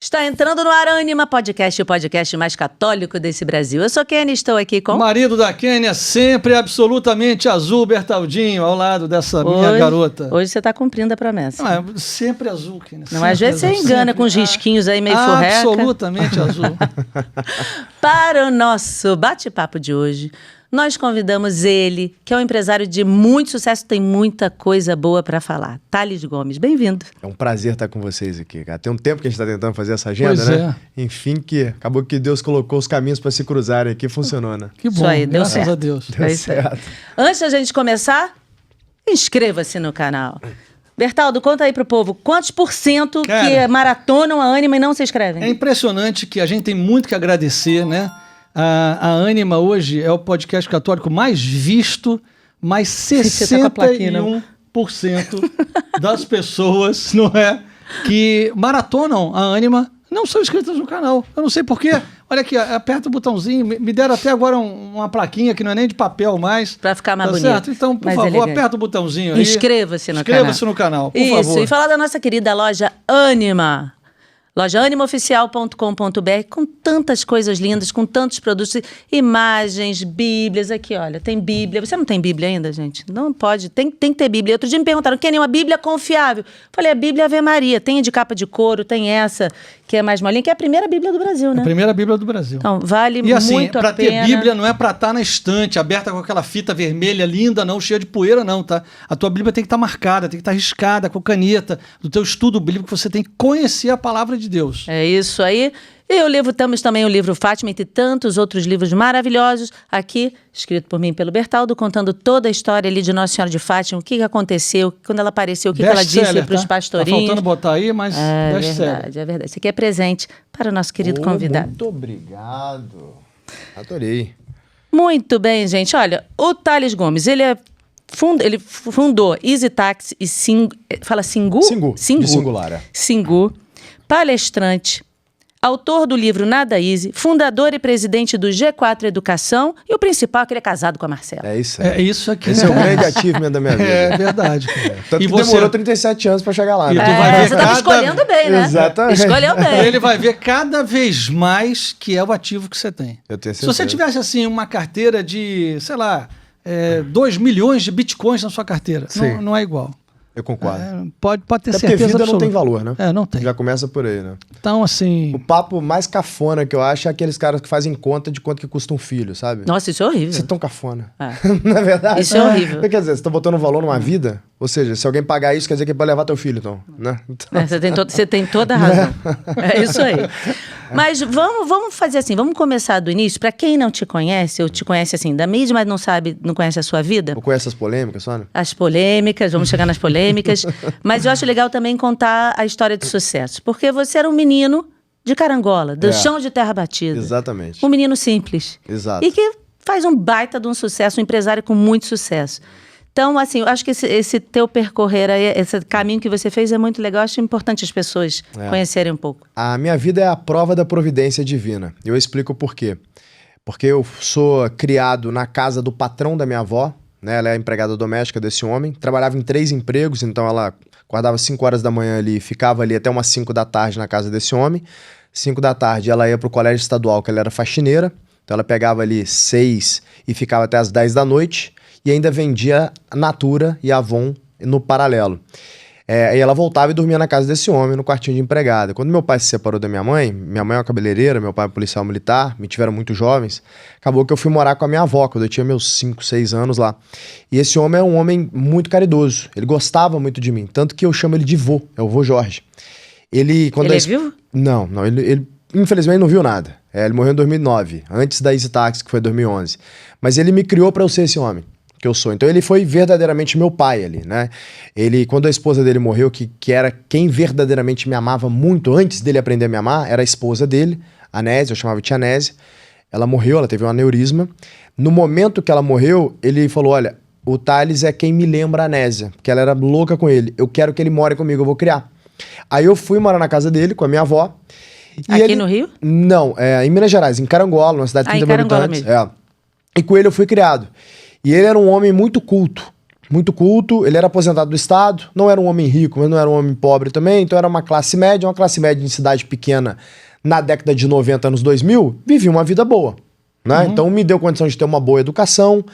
Está entrando no ar Ânima Podcast, o podcast mais católico desse Brasil. Eu sou Kênia, estou aqui com... O marido da Kênia, sempre absolutamente azul, Bertaldinho, ao lado dessa minha garota. Hoje você está cumprindo a promessa. Não, é sempre azul, Kênia. Não, às vezes você engana com os risquinhos aí meio furreca. Absolutamente azul. Para o nosso bate-papo de hoje, nós convidamos ele, que é um empresário de muito sucesso, tem muita coisa boa para falar. Thales Gomes, bem-vindo. É um prazer estar com vocês aqui, cara. Tem um tempo que a gente está tentando fazer essa agenda, pois né? Enfim, acabou que Deus colocou os caminhos para se cruzarem aqui, funcionando. Que bom, isso aí, deu graças certo. a Deus. Deu certo. Antes da gente começar, inscreva-se no canal. Bertaldo, conta aí pro povo, quantos por cento que maratonam a Ânima e não se inscrevem? É impressionante que a gente tem muito que agradecer, né? A Ânima hoje é o podcast católico mais visto, mas 61% das pessoas, não é, que maratonam a Ânima não são inscritas no canal. Eu não sei porquê. Olha aqui, aperta o botãozinho, me deram até agora uma plaquinha que não é nem de papel mais. Para ficar mais bonito. Certo? Então, por favor, elegante. Aperta o botãozinho aí. Inscreva-se no canal. Inscreva-se no canal, por favor. Isso, e falar da nossa querida loja Ânima. Loja animaoficial.com.br, com tantas coisas lindas, com tantos produtos, imagens, bíblias. Aqui, olha, tem Bíblia. Você não tem Bíblia ainda, gente? Não pode, tem que ter Bíblia. Outro dia me perguntaram, quem é uma Bíblia confiável? Falei, a Bíblia Ave Maria. Tem de capa de couro, tem essa, que é mais molinha, que é a primeira Bíblia do Brasil, né? A primeira Bíblia do Brasil. Então, vale e assim, muito a pena. E assim, pra ter Bíblia não é pra estar na estante, aberta com aquela fita vermelha linda, não, cheia de poeira, não, tá? A tua Bíblia tem que estar marcada, tem que estar riscada com caneta, do teu estudo bíblico, você tem que conhecer a palavra de Deus. É isso aí. E temos também o livro Fátima, entre tantos outros livros maravilhosos, aqui, escrito por mim e pelo Bertaldo, contando toda a história ali de Nossa Senhora de Fátima, o que aconteceu, quando ela apareceu, o que ela disse para os pastorinhos. Tá faltando botar aí, mas é verdade, é verdade. Isso aqui é presente para o nosso querido convidado. Muito obrigado. Adorei. Muito bem, gente. Olha, o Thales Gomes, ele fundou Easy Taxi e fala Singu? Singu, de singular, é. Singu, palestrante, autor do livro Nada Easy, fundador e presidente do G4 Educação e o principal é que ele é casado com a Marcela. É isso aí. É isso aqui. Esse é o grande achievement da minha vida. É verdade. Tanto que demorou 37 anos para chegar lá. Né? Você estava escolhendo bem, né? Exatamente. Escolheu bem. Ele vai ver cada vez mais que é o ativo que você tem. Eu tenho certeza. Se você tivesse assim uma carteira de, sei lá, 2 milhões de bitcoins na sua carteira, não é igual. Eu concordo. Pode ter até certeza porque vida absoluta. não tem valor, né? Não tem. Já começa por aí, né? Então, assim... O papo mais cafona que eu acho é aqueles caras que fazem conta de quanto que custa um filho, sabe? Nossa, isso é horrível. Isso é tão cafona. É. Na verdade. Isso é horrível. Quer dizer, você tá botando valor numa vida? Ou seja, se alguém pagar isso, quer dizer que pode levar teu filho, então, né? Então... Você tem toda a razão. É isso aí. Mas vamos fazer assim, vamos começar do início. Para quem não te conhece, ou te conhece assim da mídia, mas não conhece a sua vida. Ou conhece as polêmicas, Sônia? As polêmicas, vamos chegar nas polêmicas. Mas eu acho legal também contar a história de sucesso. Porque você era um menino de carangola, do chão de terra batida. Exatamente. Um menino simples. Exato. E que faz um baita de um sucesso, um empresário com muito sucesso. Então, assim, eu acho que esse teu percorrer aí, esse caminho que você fez é muito legal. Eu acho importante as pessoas conhecerem um pouco. A minha vida é a prova da providência divina. Eu explico por quê. Porque eu sou criado na casa do patrão da minha avó, né? Ela é a empregada doméstica desse homem. Trabalhava em 3 empregos, então ela acordava 5 horas da manhã ali, ficava ali até umas 5 da tarde na casa desse homem. 5 da tarde ela ia pro colégio estadual, que ela era faxineira. Então ela pegava ali 6 e ficava até as 10 da noite. E ainda vendia Natura e Avon no paralelo. E ela voltava e dormia na casa desse homem, no quartinho de empregada. Quando meu pai se separou da minha mãe é uma cabeleireira, meu pai é policial militar, me tiveram muito jovens, acabou que eu fui morar com a minha avó, quando eu tinha meus 5, 6 anos lá. E esse homem é um homem muito caridoso, ele gostava muito de mim, tanto que eu chamo ele de vô, é o vô Jorge. Ele é vivo? Não, ele infelizmente não viu nada. Ele morreu em 2009, antes da Easy Taxi, que foi 2011. Mas ele me criou para eu ser esse homem que eu sou. Então ele foi verdadeiramente meu pai ali, né? Quando a esposa dele morreu, que era quem verdadeiramente me amava muito antes dele aprender a me amar, era a esposa dele, a Nésia, eu chamava de tia Nésia. Ela morreu, ela teve um aneurisma. No momento que ela morreu, ele falou, olha, o Thales é quem me lembra a Nésia, porque ela era louca com ele. Eu quero que ele more comigo, eu vou criar. Aí eu fui morar na casa dele, com a minha avó. Aqui no Rio? Não, em Minas Gerais, em Carangola, uma cidade de 30 mil habitantes. E com ele eu fui criado. E ele era um homem muito culto. muito culto, ele era aposentado do Estado, não era um homem rico, mas não era um homem pobre também, então era uma classe média em cidade pequena na década de 90, anos 2000, vivia uma vida boa, né? Então me deu condição de ter uma boa educação,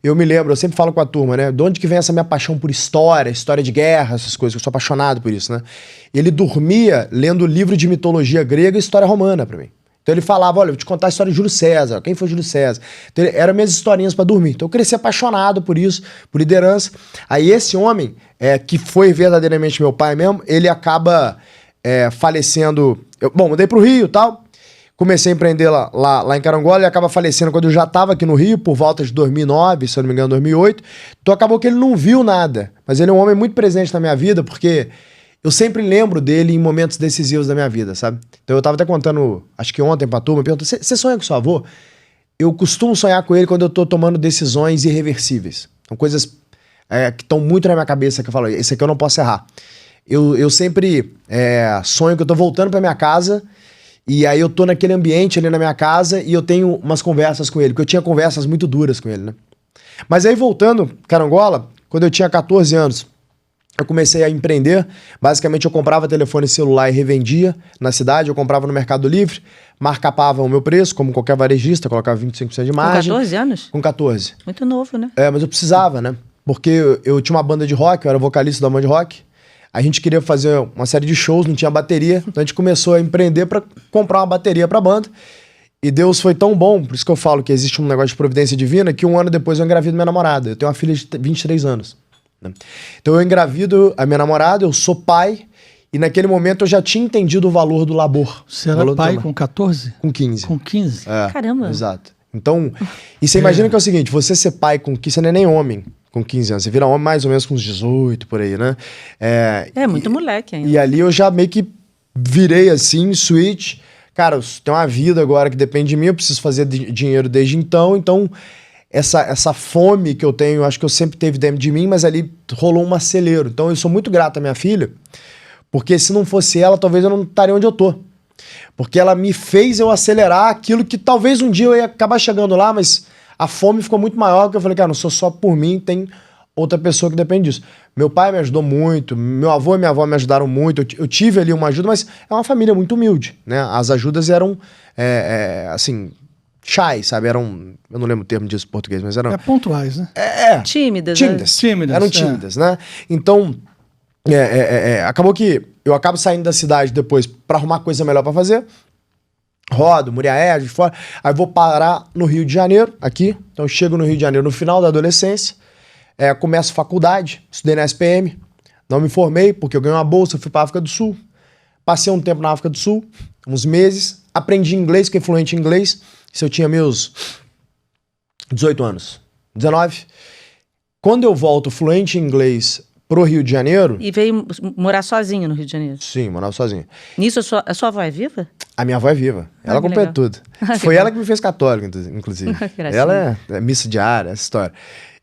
eu me lembro, eu sempre falo com a turma, né, de onde que vem essa minha paixão por história de guerra, essas coisas, que eu sou apaixonado por isso, né? Ele dormia lendo livro de mitologia grega e história romana pra mim. Então ele falava, olha, eu vou te contar a história de Júlio César, quem foi Júlio César? Então, eram minhas historinhas para dormir. Então eu cresci apaixonado por isso, por liderança. Aí esse homem, que foi verdadeiramente meu pai mesmo, ele acaba falecendo. Mudei pro Rio e tal, comecei a empreender lá em Carangola, ele acaba falecendo quando eu já estava aqui no Rio, por volta de 2009, se eu não me engano, 2008. Então acabou que ele não viu nada, mas ele é um homem muito presente na minha vida, porque eu sempre lembro dele em momentos decisivos da minha vida, sabe? Então eu tava até contando, acho que ontem pra turma, perguntou, você sonha com seu avô? Eu costumo sonhar com ele quando eu tô tomando decisões irreversíveis. São coisas que estão muito na minha cabeça, que eu falo, esse aqui eu não posso errar. Eu sempre sonho que eu tô voltando pra minha casa, e aí eu tô naquele ambiente ali na minha casa, e eu tenho umas conversas com ele, porque eu tinha conversas muito duras com ele, né? Mas aí voltando, Carangola, quando eu tinha 14 anos, eu comecei a empreender. Basicamente eu comprava telefone celular e revendia na cidade, eu comprava no Mercado Livre, marcapava o meu preço, como qualquer varejista, colocava 25% de margem. Com 14 anos? Com 14. Muito novo, né? Mas eu precisava, né? Porque eu tinha uma banda de rock, eu era vocalista da banda de rock. A gente queria fazer uma série de shows, não tinha bateria, então a gente começou a empreender para comprar uma bateria pra banda. E Deus foi tão bom, por isso que eu falo que existe um negócio de providência divina, que um ano depois eu engravido minha namorada. Eu tenho uma filha de 23 anos. Então eu engravido a minha namorada, eu sou pai, e naquele momento eu já tinha entendido o valor do labor. Você era pai com 14? Com 15. Com 15? Caramba. Exato. Então, e você imagina que é o seguinte, você ser pai com 15, você não é nem homem com 15 anos, você vira homem mais ou menos com uns 18, por aí, né? Muito moleque ainda. E ali eu já meio que virei assim, switch. Cara, eu tenho uma vida agora que depende de mim, eu preciso fazer dinheiro desde então essa fome que eu tenho, acho que eu sempre teve dentro de mim, mas ali rolou um acelero. Então eu sou muito grato à minha filha, porque se não fosse ela, talvez eu não estaria onde eu tô. Porque ela me fez eu acelerar aquilo que talvez um dia eu ia acabar chegando lá, mas a fome ficou muito maior, porque eu falei, cara, não sou só por mim, tem outra pessoa que depende disso. Meu pai me ajudou muito, meu avô e minha avó me ajudaram muito, eu tive ali uma ajuda, mas é uma família muito humilde, né? As ajudas eram, assim, shy, sabe? Eram, eu não lembro o termo disso em português, mas eram... pontuais, né? Tímidas. Tímidas. Eram tímidas, né? Então, acabou que eu acabo saindo da cidade depois pra arrumar coisa melhor pra fazer. Rodo, Muriaé, de fora. Aí vou parar no Rio de Janeiro, aqui. Então eu chego no Rio de Janeiro no final da adolescência. Começo faculdade, estudei na SPM. Não me formei, porque eu ganhei uma bolsa, fui pra África do Sul. Passei um tempo na África do Sul, uns meses. Aprendi inglês, fiquei fluente em inglês. Isso eu tinha meus 18 anos, 19. Quando eu volto fluente em inglês pro Rio de Janeiro... E veio morar sozinho no Rio de Janeiro? Sim, morava sozinho. Nisso, a sua avó é viva? A minha avó é viva. Ela completa tudo. Foi ela que me fez católico, inclusive. Ela é missa diária, essa história.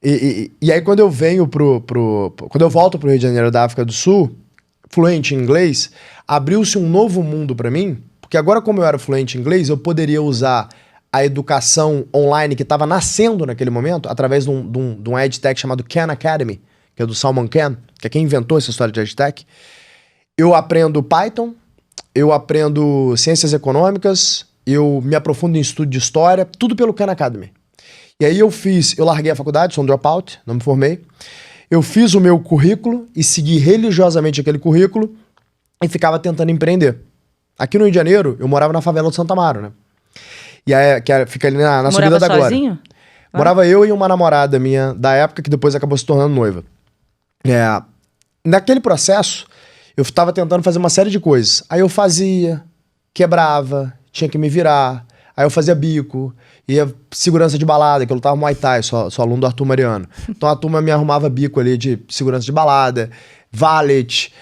E aí quando eu venho quando eu volto pro Rio de Janeiro da África do Sul, fluente em inglês, abriu-se um novo mundo pra mim, porque agora como eu era fluente em inglês, eu poderia usar a educação online que estava nascendo naquele momento, através de um EdTech chamado Khan Academy, que é do Salman Khan, que é quem inventou essa história de EdTech. Eu aprendo Python, eu aprendo ciências econômicas, eu me aprofundo em estudo de história, tudo pelo Khan Academy. E aí eu larguei a faculdade, sou um dropout, não me formei. Eu fiz o meu currículo e segui religiosamente aquele currículo e ficava tentando empreender. Aqui no Rio de Janeiro, eu morava na favela do Santa Amaro, né? E aí, fica ali na subida da Glória. Sozinho? Morava eu e uma namorada minha da época, que depois acabou se tornando noiva. Naquele processo, eu estava tentando fazer uma série de coisas. Aí eu fazia, quebrava, tinha que me virar. Aí eu fazia bico, ia segurança de balada, que eu lutava Muay Thai, sou aluno do Arthur Mariano. Então a turma me arrumava bico ali de segurança de balada, valet,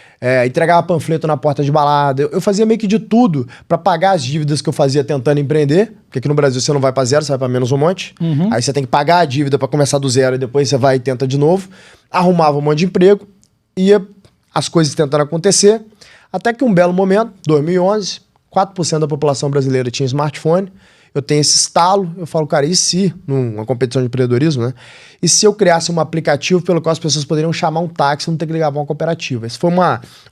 entregava panfleto na porta de balada. Eu fazia meio que de tudo pra pagar as dívidas que eu fazia tentando empreender, porque aqui no Brasil você não vai pra zero, você vai pra menos um monte. Aí você tem que pagar a dívida pra começar do zero e depois você vai e tenta de novo. Arrumava um monte de emprego, ia as coisas tentando acontecer, até que um belo momento, 2011, 4% da população brasileira tinha smartphone eu tenho esse estalo, eu falo, cara, e se, numa competição de empreendedorismo, né? E se eu criasse um aplicativo pelo qual as pessoas poderiam chamar um táxi e não ter que ligar pra uma cooperativa? Esse foi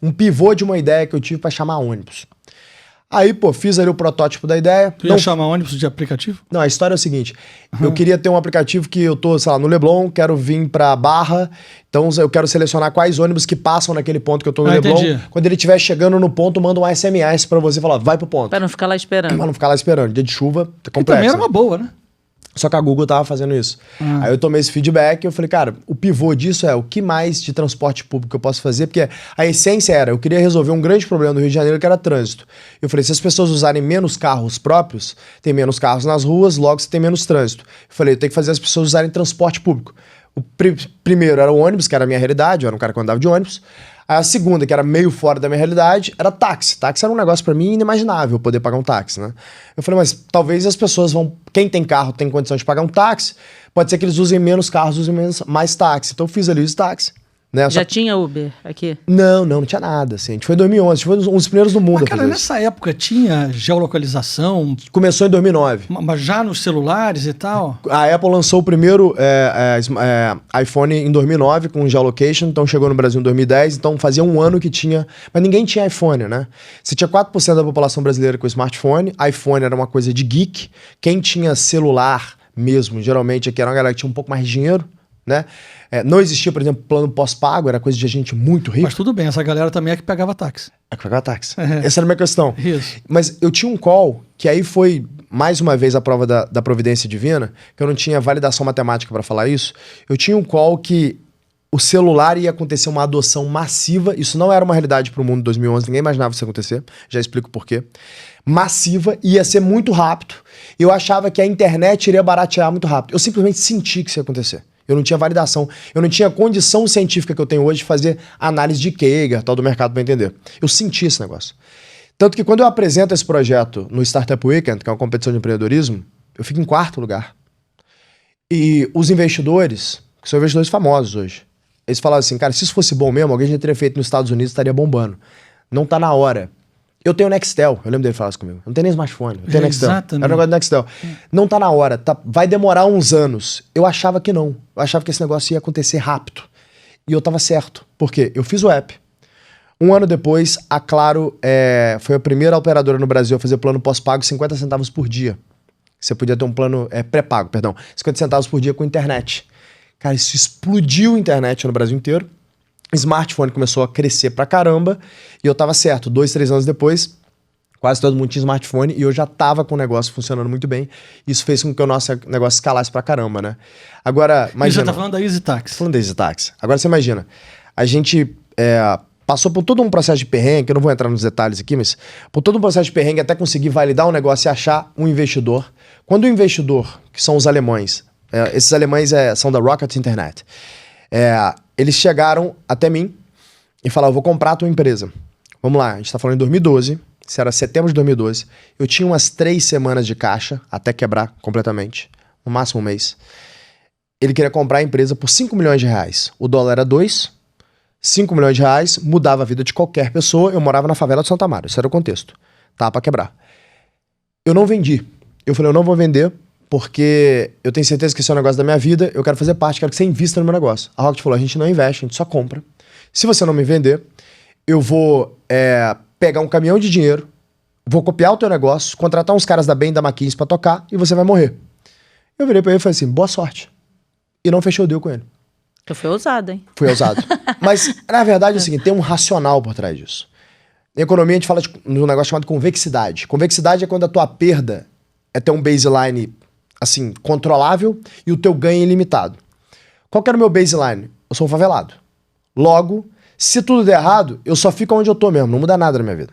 um pivô de uma ideia que eu tive para chamar ônibus. Aí, pô, fiz ali o protótipo da ideia. Tu ia chamar ônibus de aplicativo? Não, a história é o seguinte. Eu queria ter um aplicativo que eu tô, sei lá, no Leblon, quero vir pra Barra, então eu quero selecionar quais ônibus que passam naquele ponto que eu tô no Leblon. Entendi. Quando ele estiver chegando no ponto, manda um SMS pra você falar, vai pro ponto. Pra não ficar lá esperando. Pra não ficar lá esperando. Dia de chuva, tá Que complexo. também era uma boa, né? Só que a Google tava fazendo isso. Aí eu tomei esse feedback e eu falei, cara, o pivô disso é o que mais de transporte público eu posso fazer? Porque a essência era, eu queria resolver um grande problema do Rio de Janeiro, que era trânsito. Eu falei, se as pessoas usarem menos carros próprios, tem menos carros nas ruas, logo você tem menos trânsito. Eu falei, eu tenho que fazer as pessoas usarem transporte público. O primeiro era o ônibus, que era a minha realidade, eu era um cara que andava de ônibus. Aí a segunda, que era meio fora da minha realidade, era táxi. Táxi era um negócio pra mim inimaginável, poder pagar um táxi, né? Eu falei, mas talvez as pessoas vão... Quem tem carro tem condição de pagar um táxi, pode ser que eles usem menos carros, usem mais táxi. Então eu fiz ali os táxi. Né? Já tinha Uber aqui? Não tinha nada, assim. A gente foi em 2011, a gente foi um dos primeiros do mundo. Mas, cara, nessa época tinha geolocalização? Começou em 2009. Mas já nos celulares e tal? A Apple lançou o primeiro iPhone em 2009 com geolocation, então chegou no Brasil em 2010, então fazia um ano que tinha... Mas ninguém tinha iPhone, né? Você tinha 4% da população brasileira com smartphone, iPhone era uma coisa de geek, quem tinha celular mesmo, geralmente aqui era uma galera que tinha um pouco mais de dinheiro, né? Não existia, por exemplo, plano pós-pago, era coisa de gente muito rica. Mas tudo bem, essa galera também é que pegava táxi. É que pegava táxi. Essa era a minha questão. Isso. Mas eu tinha um call, que aí foi mais uma vez a prova da providência divina, que eu não tinha validação matemática para falar isso. Eu tinha um call que o celular ia acontecer uma adoção massiva, isso não era uma realidade para o mundo de 2011, ninguém imaginava isso acontecer, já explico por quê. Massiva, ia ser muito rápido, eu achava que a internet iria baratear muito rápido. Eu simplesmente senti que isso ia acontecer. Eu não tinha validação, eu não tinha condição científica que eu tenho hoje de fazer análise de Kagan, tal do mercado para entender. Eu senti esse negócio. Tanto que quando eu apresento esse projeto no Startup Weekend, que é uma competição de empreendedorismo, eu fico em 4º lugar. E os investidores, que são investidores famosos hoje, eles falaram assim, cara, se isso fosse bom mesmo, alguém já teria feito nos Estados Unidos, estaria bombando. Não tá na hora. Eu tenho Nextel, eu lembro dele falar isso comigo. Eu não tenho nem smartphone, eu tenho Nextel. Exatamente. Era um negócio do Nextel. Não tá na hora, vai demorar uns anos. Eu achava que não. Eu achava que esse negócio ia acontecer rápido. E eu tava certo. Por quê? Eu fiz o app. Um ano depois, a Claro foi a primeira operadora no Brasil a fazer plano pós-pago 50 centavos por dia. Você podia ter um plano pré-pago, perdão. 50 centavos por dia com internet. Cara, isso explodiu a internet no Brasil inteiro. Smartphone começou a crescer pra caramba e eu tava certo. 2, 3 anos depois, quase todo mundo tinha smartphone e eu já tava com o negócio funcionando muito bem. Isso fez com que o nosso negócio escalasse pra caramba, né? Agora, imagina... E já tá falando da Easy Taxi. Falando da Easy Taxi. Agora você imagina, a gente passou por todo um processo de perrengue, eu não vou entrar nos detalhes aqui, mas por todo um processo de perrengue até conseguir validar um negócio e achar um investidor. Quando o investidor, que são os alemães, esses alemães são da Rocket Internet, eles chegaram até mim e falaram, eu vou comprar a tua empresa. Vamos lá, a gente tá falando em 2012, isso era setembro de 2012. Eu tinha umas 3 semanas de caixa, até quebrar completamente, no máximo um mês. Ele queria comprar a empresa por 5 milhões de reais. O dólar era 2, 5 milhões de reais, mudava a vida de qualquer pessoa. Eu morava na favela de Santa Amaro, esse era o contexto. Tá, pra quebrar. Eu não vendi. Eu falei, eu não vou vender, porque eu tenho certeza que esse é o negócio da minha vida, eu quero fazer parte, quero que você invista no meu negócio. A Rocket falou, a gente não investe, a gente só compra. Se você não me vender, eu vou pegar um caminhão de dinheiro, vou copiar o teu negócio, contratar uns caras da Bain, da McKinsey pra tocar e você vai morrer. Eu virei pra ele e falei assim, boa sorte. E não fechei o deal com ele. Tu foi ousado, hein? Fui ousado. Mas, na verdade, é o seguinte, tem um racional por trás disso. Em economia, a gente fala de um negócio chamado convexidade. Convexidade é quando a tua perda é ter um baseline assim, controlável e o teu ganho é ilimitado. Qual que era o meu baseline? Eu sou um favelado. Logo, se tudo der errado, eu só fico onde eu tô mesmo, não muda nada na minha vida.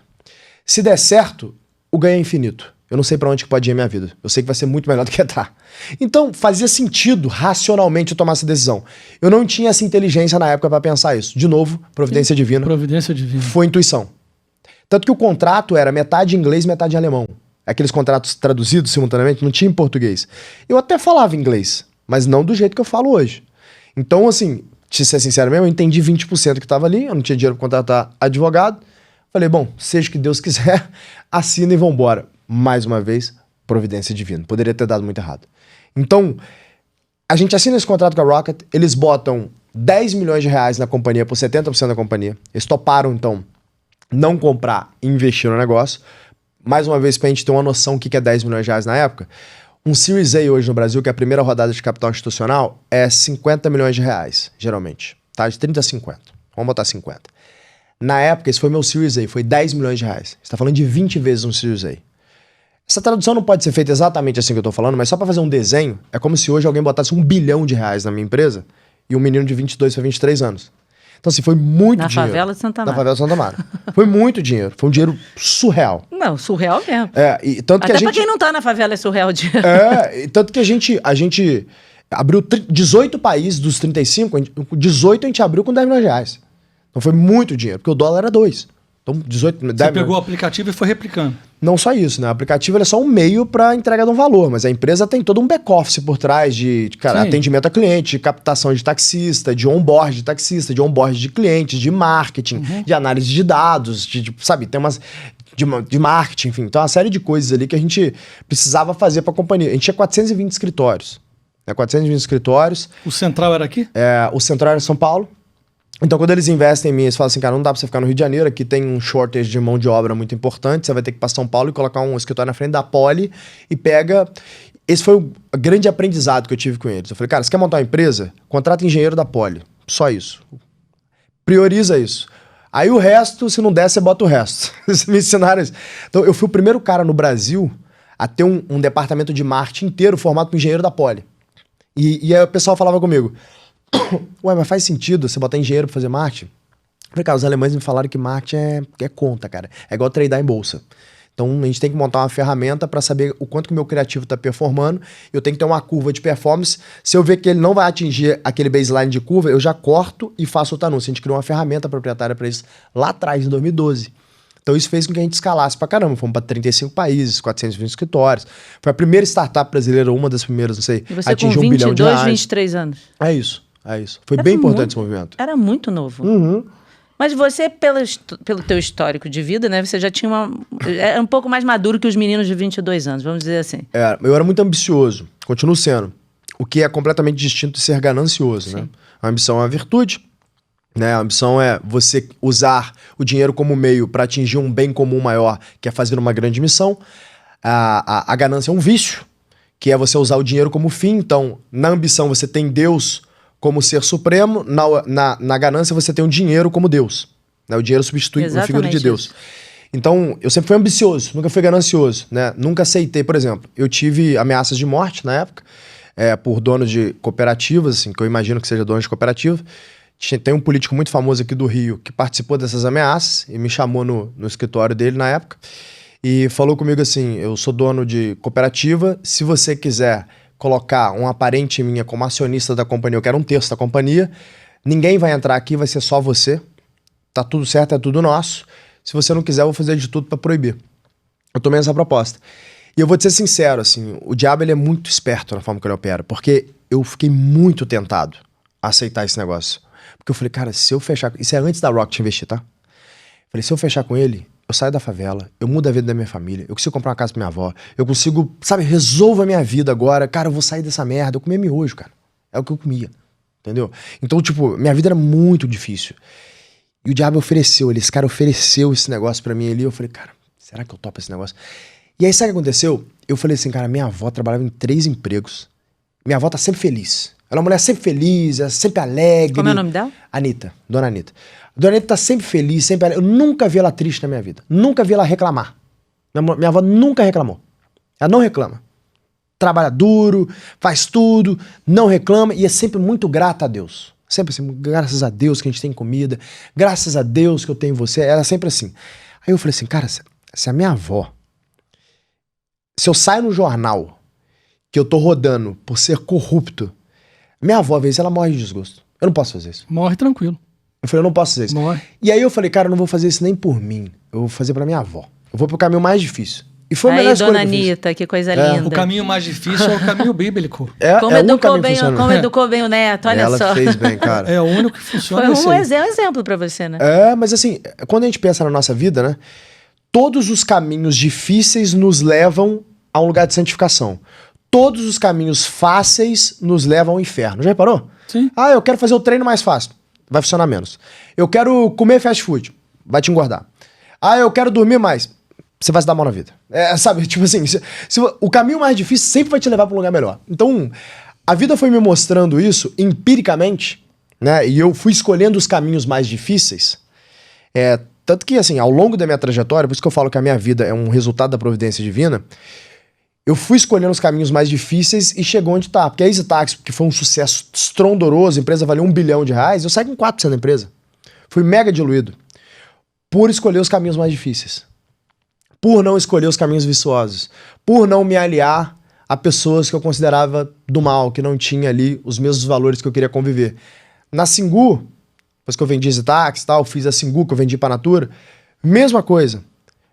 Se der certo, o ganho é infinito. Eu não sei pra onde que pode ir a minha vida. Eu sei que vai ser muito melhor do que tá. Então, fazia sentido, racionalmente, eu tomar essa decisão. Eu não tinha essa inteligência na época pra pensar isso. De novo, providência divina. Providência divina. Foi intuição. Tanto que o contrato era metade inglês, metade alemão. Aqueles contratos traduzidos simultaneamente, não tinha em português. Eu até falava inglês, mas não do jeito que eu falo hoje. Então, assim, te ser sincero mesmo, eu entendi 20% que estava ali, eu não tinha dinheiro para contratar advogado. Falei, bom, seja o que Deus quiser, assina e vambora. Mais uma vez, providência divina. Poderia ter dado muito errado. Então, a gente assina esse contrato com a Rocket, eles botam 10 milhões de reais na companhia por 70% da companhia. Eles toparam, então, não comprar e investir no negócio. Mais uma vez, pra gente ter uma noção do que é 10 milhões de reais na época, um Series A hoje no Brasil, que é a primeira rodada de capital institucional, é 50 milhões de reais, geralmente. Tá? De 30 a 50. Vamos botar 50. Na época, esse foi meu Series A, foi 10 milhões de reais. Você tá falando de 20 vezes um Series A. Essa tradução não pode ser feita exatamente assim que eu tô falando, mas só para fazer um desenho, é como se hoje alguém botasse $1 bilhão na minha empresa e um menino de 22 para 23 anos. Então, assim, foi muito dinheiro. Na favela de Santa Amaro. Na favela de Santa Amaro. Foi muito dinheiro. Foi um dinheiro surreal. Não, surreal mesmo. E tanto Até que a gente... pra quem não tá na favela é surreal o dinheiro. E tanto que a gente abriu 18 países dos 35, 18 a gente abriu com 10 milhões de reais. Então foi muito dinheiro, porque o dólar era 2. Então, 18, 10 Você pegou o aplicativo e foi replicando. Não só isso, né? O aplicativo é só um meio para entrega de um valor, mas a empresa tem todo um back-office por trás de atendimento a cliente, de captação de taxista, de onboard de taxista, de onboard de clientes, de marketing, de análise de dados, sabe? Tem umas... De marketing, enfim. Então, uma série de coisas ali que a gente precisava fazer para a companhia. A gente tinha 420 escritórios. 420 escritórios. O central era aqui? O central era São Paulo. Então, quando eles investem em mim, eles falam assim, cara, não dá pra você ficar no Rio de Janeiro, aqui tem um shortage de mão de obra muito importante, você vai ter que ir pra São Paulo e colocar um escritório na frente da Poli e pega... Esse foi o grande aprendizado que eu tive com eles. Eu falei, cara, você quer montar uma empresa? Contrata engenheiro da Poli. Só isso. Prioriza isso. Aí o resto, se não der, você bota o resto. Eles me ensinaram isso. Então, eu fui o primeiro cara no Brasil a ter um departamento de marketing inteiro formado por engenheiro da Poli. E aí o pessoal falava comigo... Ué, mas faz sentido você botar engenheiro pra fazer marketing? Eu falei, cara, os alemães me falaram que marketing é conta, cara. É igual tradear em bolsa. Então, a gente tem que montar uma ferramenta para saber o quanto que o meu criativo tá performando. Eu tenho que ter uma curva de performance. Se eu ver que ele não vai atingir aquele baseline de curva, eu já corto e faço outro anúncio. A gente criou uma ferramenta proprietária para isso lá atrás, em 2012. Então, isso fez com que a gente escalasse pra caramba. Fomos para 35 países, 420 escritórios. Foi a primeira startup brasileira, uma das primeiras, não sei, E você atingiu com 1 bilhão de reais. 23 anos. É isso. Foi bem importante esse movimento. Era muito novo. Mas você, pelo teu histórico de vida, né? Você já tinha era um pouco mais maduro que os meninos de 22 anos, vamos dizer assim. Eu era muito ambicioso. Continuo sendo. O que é completamente distinto de ser ganancioso, né? A ambição é uma virtude. Né? A ambição é você usar o dinheiro como meio para atingir um bem comum maior, que é fazer uma grande missão. A ganância é um vício, que é você usar o dinheiro como fim. Então, na ambição você tem Deus como ser supremo, na ganância você tem o dinheiro como Deus. Né? O dinheiro substitui a figura de Deus. Isso. Então, eu sempre fui ambicioso, nunca fui ganancioso. Né? Nunca aceitei, por exemplo, eu tive ameaças de morte na época, por dono de cooperativas, assim, que eu imagino que seja dono de cooperativa. Tem um político muito famoso aqui do Rio que participou dessas ameaças e me chamou no escritório dele na época e falou comigo assim, eu sou dono de cooperativa, se você quiser colocar um aparente minha como acionista da companhia, eu quero 1/3 da companhia, ninguém vai entrar aqui, vai ser só você, tá tudo certo, é tudo nosso, se você não quiser eu vou fazer de tudo para proibir. Eu tomei essa proposta. E eu vou te ser sincero, assim, o diabo ele é muito esperto na forma que ele opera, porque eu fiquei muito tentado a aceitar esse negócio. Porque eu falei, cara, se eu fechar... Isso é antes da Rocket investir, tá? Falei, se eu fechar com ele, eu saio da favela, eu mudo a vida da minha família, eu consigo comprar uma casa pra minha avó, eu consigo, sabe, resolvo a minha vida agora. Cara, eu vou sair dessa merda. Eu comia miojo, cara. É o que eu comia. Entendeu? Então, tipo, minha vida era muito difícil. E o diabo ofereceu, esse cara ofereceu esse negócio pra mim ali. Eu falei, cara, será que eu topo esse negócio? E aí, sabe o que aconteceu? Eu falei assim, cara, minha avó trabalhava em 3 empregos. Minha avó tá sempre feliz. Ela é uma mulher sempre feliz, é sempre alegre. Como é o nome dela? Anitta, Dona Anitta. A Dona Anitta tá sempre feliz, sempre alegre. Eu nunca vi ela triste na minha vida. Nunca vi ela reclamar. Minha avó nunca reclamou. Ela não reclama. Trabalha duro, faz tudo, não reclama e é sempre muito grata a Deus. Sempre assim, graças a Deus que a gente tem comida, graças a Deus que eu tenho você. Ela é sempre assim. Aí eu falei assim, cara, se a minha avó... Se eu saio no jornal que eu tô rodando por ser corrupto, minha avó, às vezes, ela morre de desgosto. Eu não posso fazer isso. Morre tranquilo. Eu falei, eu não posso fazer isso. Morre. E aí eu falei, cara, eu não vou fazer isso nem por mim. Eu vou fazer pra minha avó. Eu vou pro caminho mais difícil. E foi a melhor escolha Dona Anitta, que coisa linda. O caminho mais difícil é o caminho bíblico. Como educou bem o neto, olha ela só. Ela fez bem, cara. É o único que funciona. Foi um exemplo pra você, né? Mas assim, quando a gente pensa na nossa vida, né? Todos os caminhos difíceis nos levam a um lugar de santificação. Todos os caminhos fáceis nos levam ao inferno. Já reparou? Sim. Ah, eu quero fazer o treino mais fácil. Vai funcionar menos. Eu quero comer fast food. Vai te engordar. Ah, eu quero dormir mais. Você vai se dar mal na vida. Sabe, tipo assim, o caminho mais difícil sempre vai te levar para um lugar melhor. Então, a vida foi me mostrando isso empiricamente, né? E eu fui escolhendo os caminhos mais difíceis. Tanto que, assim, ao longo da minha trajetória, por isso que eu falo que a minha vida é um resultado da providência divina, eu fui escolhendo os caminhos mais difíceis e chegou onde tá. Porque a EasyTax, que foi um sucesso estrondoroso, a empresa valeu R$1 bilhão, eu saí com 4% da empresa. Fui mega diluído. Por escolher os caminhos mais difíceis. Por não escolher os caminhos viçosos. Por não me aliar a pessoas que eu considerava do mal, que não tinha ali os mesmos valores que eu queria conviver. Na Singu, depois que eu vendi EasyTax e tal, fiz a Singu, que eu vendi pra Natura, mesma coisa.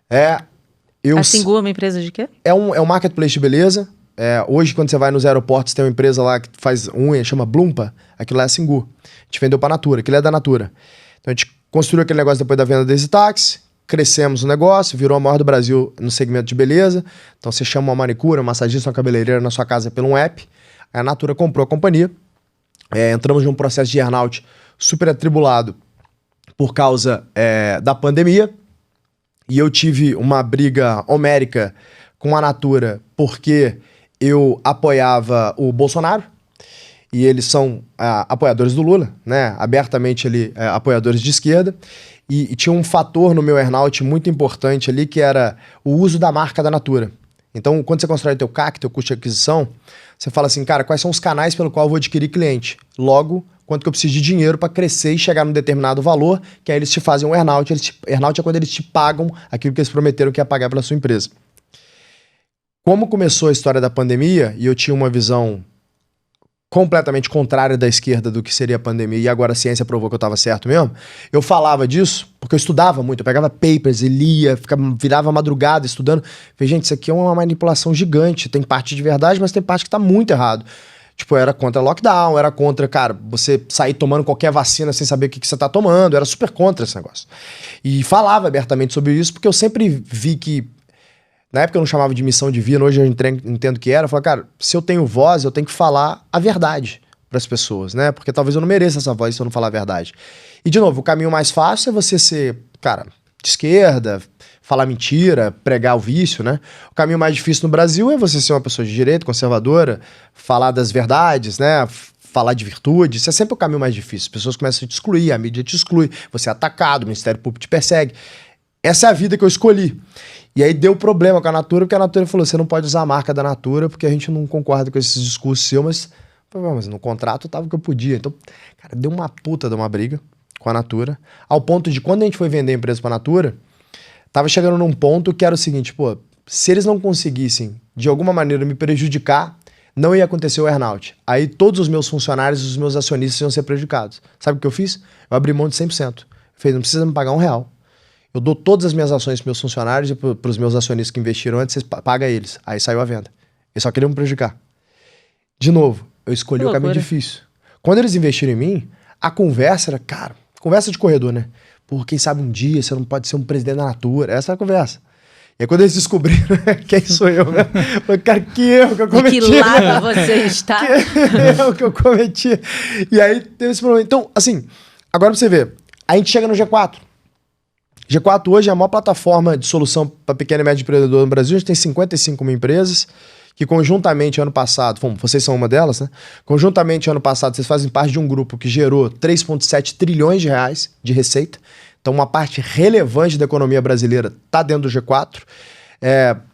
A Singu é uma empresa de quê? É um marketplace de beleza. Hoje, quando você vai nos aeroportos, tem uma empresa lá que faz unha, chama Blumpa. Aquilo lá é a Singu. A gente vendeu pra Natura, aquilo é da Natura. Então a gente construiu aquele negócio depois da venda da EasyTax, crescemos o negócio, virou a maior do Brasil no segmento de beleza. Então você chama uma manicura, um massagista, uma cabeleireira na sua casa pelo um app. A Natura comprou a companhia. Entramos num processo de earnout super atribulado por causa da pandemia. E eu tive uma briga homérica com a Natura porque eu apoiava o Bolsonaro. E eles são apoiadores do Lula, né? Abertamente ali, apoiadores de esquerda. E tinha um fator no meu earnout muito importante ali, que era o uso da marca da Natura. Então, quando você constrói teu CAC, teu custo de aquisição, você fala assim, cara, quais são os canais pelo qual eu vou adquirir cliente? Logo, quanto que eu preciso de dinheiro para crescer e chegar num determinado valor, que aí eles te fazem um earnout. Earnout é quando eles te pagam aquilo que eles prometeram que ia pagar pela sua empresa. Como começou a história da pandemia, e eu tinha uma visão completamente contrária da esquerda do que seria a pandemia, e agora a ciência provou que eu estava certo mesmo, eu falava disso porque eu estudava muito, eu pegava papers e lia, virava madrugada estudando. Falei, gente, isso aqui é uma manipulação gigante, tem parte de verdade, mas tem parte que está muito errado. Tipo, eu era contra lockdown, era contra, cara, você sair tomando qualquer vacina sem saber o que você tá tomando, eu era super contra esse negócio. E falava abertamente sobre isso, porque eu sempre vi que, na época eu não chamava de missão divina, hoje eu entendo que era, eu falava, cara, se eu tenho voz, eu tenho que falar a verdade para as pessoas, né? Porque talvez eu não mereça essa voz se eu não falar a verdade. E, de novo, o caminho mais fácil é você ser, cara, de esquerda, falar mentira, pregar o vício, né? O caminho mais difícil no Brasil é você ser uma pessoa de direita, conservadora, falar das verdades, né? Falar de virtude. Isso é sempre o caminho mais difícil. As pessoas começam a te excluir, a mídia te exclui, você é atacado, o Ministério Público te persegue. Essa é a vida que eu escolhi. E aí deu problema com a Natura, porque a Natura falou, você não pode usar a marca da Natura, porque a gente não concorda com esses discursos seus, mas no contrato tava que eu podia. Então, cara, deu uma puta de uma briga com a Natura, ao ponto de quando a gente foi vender a empresa pra Natura, tava chegando num ponto que era o seguinte, pô, se eles não conseguissem, de alguma maneira, me prejudicar, não ia acontecer o earnout. Aí todos os meus funcionários e os meus acionistas iam ser prejudicados. Sabe o que eu fiz? Eu abri mão de 100%. Eu falei, não precisa me pagar R$1. Eu dou todas as minhas ações para meus funcionários e para os meus acionistas que investiram antes, vocês pagam eles. Aí saiu a venda. Eles só queriam me prejudicar. De novo, eu escolhi o caminho difícil. Quando eles investiram em mim, a conversa era, cara, conversa de corredor, né? Por quem sabe um dia você não pode ser um presidente da Natura. Essa era a conversa. E aí quando eles descobriram quem sou eu, né? Eu falei, cara, que erro que eu cometi. De que lado você está? Que erro que eu cometi. E aí teve esse problema. Então, assim, agora pra você ver, a gente chega no G4. G4 hoje é a maior plataforma de solução para pequeno e médio empreendedor no Brasil. A gente tem 55 mil empresas que conjuntamente ano passado, vocês são uma delas, né? Conjuntamente ano passado vocês fazem parte de um grupo que gerou 3,7 trilhões de reais de receita. Então uma parte relevante da economia brasileira está dentro do G4.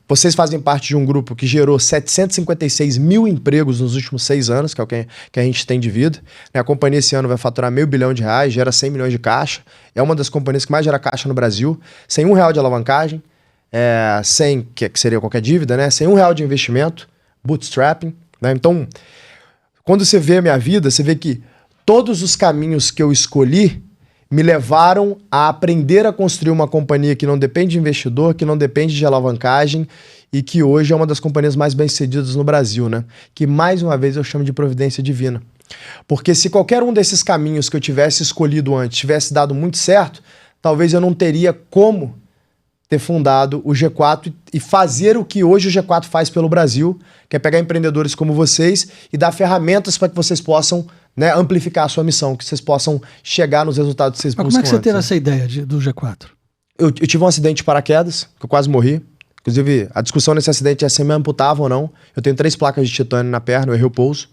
Vocês fazem parte de um grupo que gerou 756 mil empregos nos últimos 6 anos, que é o que a gente tem de vida. A companhia esse ano vai faturar R$500 milhões, gera 100 milhões de caixa. É uma das companhias que mais gera caixa no Brasil, sem R$1 de alavancagem, sem, que seria qualquer dívida, né? Sem R$1 de investimento, bootstrapping. Né? Então, quando você vê a minha vida, você vê que todos os caminhos que eu escolhi me levaram a aprender a construir uma companhia que não depende de investidor, que não depende de alavancagem e que hoje é uma das companhias mais bem-sucedidas no Brasil, né? Que mais uma vez eu chamo de providência divina. Porque se qualquer um desses caminhos que eu tivesse escolhido antes tivesse dado muito certo, talvez eu não teria como ter fundado o G4 e fazer o que hoje o G4 faz pelo Brasil, que é pegar empreendedores como vocês e dar ferramentas para que vocês possam, né, amplificar a sua missão, que vocês possam chegar nos resultados que vocês buscam. Mas como é que você teve né? essa ideia do G4? Eu tive um acidente de paraquedas, que eu quase morri. Inclusive, a discussão nesse acidente é se me amputava ou não. Eu tenho 3 placas de titânio na perna, eu errei o pouso.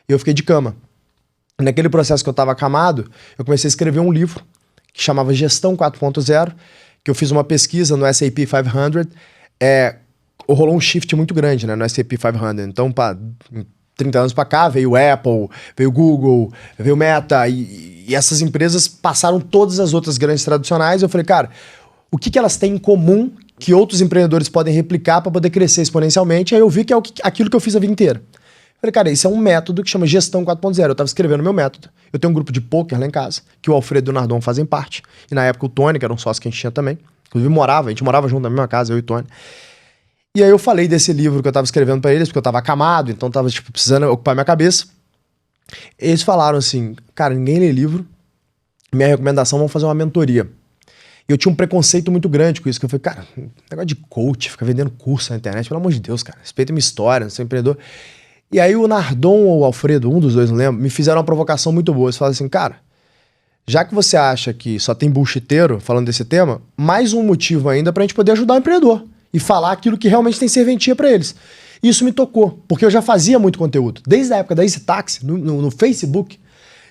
E eu fiquei de cama. Naquele processo que eu estava acamado, eu comecei a escrever um livro que chamava Gestão 4.0, que eu fiz uma pesquisa no SAP 500. Rolou um shift muito grande, né, no SAP 500. Então, 30 anos para cá, veio Apple, veio Google, veio Meta, e essas empresas passaram todas as outras grandes tradicionais. Eu falei, cara, o que elas têm em comum que outros empreendedores podem replicar para poder crescer exponencialmente? Aí eu vi que é aquilo que eu fiz a vida inteira. Eu falei, cara, isso é um método que chama Gestão 4.0. Eu estava escrevendo meu método. Eu tenho um grupo de pôquer lá em casa, que o Alfredo e o Nardon fazem parte. E na época o Tony, que era um sócio que a gente tinha também. Inclusive a gente morava junto na mesma casa, eu e o Tony. E aí eu falei desse livro que eu estava escrevendo para eles, porque eu estava acamado, então estava precisando ocupar minha cabeça. Eles falaram assim, cara, ninguém lê livro. Minha recomendação, vamos fazer uma mentoria. E eu tinha um preconceito muito grande com isso, que eu falei, cara, negócio de coach, ficar vendendo curso na internet, pelo amor de Deus, cara, respeita a minha história, não sou empreendedor. E aí o Nardon ou o Alfredo, um dos dois, não lembro, me fizeram uma provocação muito boa. Eles falaram assim, cara, já que você acha que só tem bullshiteiro falando desse tema, mais um motivo ainda pra gente poder ajudar o empreendedor e falar aquilo que realmente tem serventia pra eles. Isso me tocou, porque eu já fazia muito conteúdo. Desde a época da Easy Taxi, no Facebook,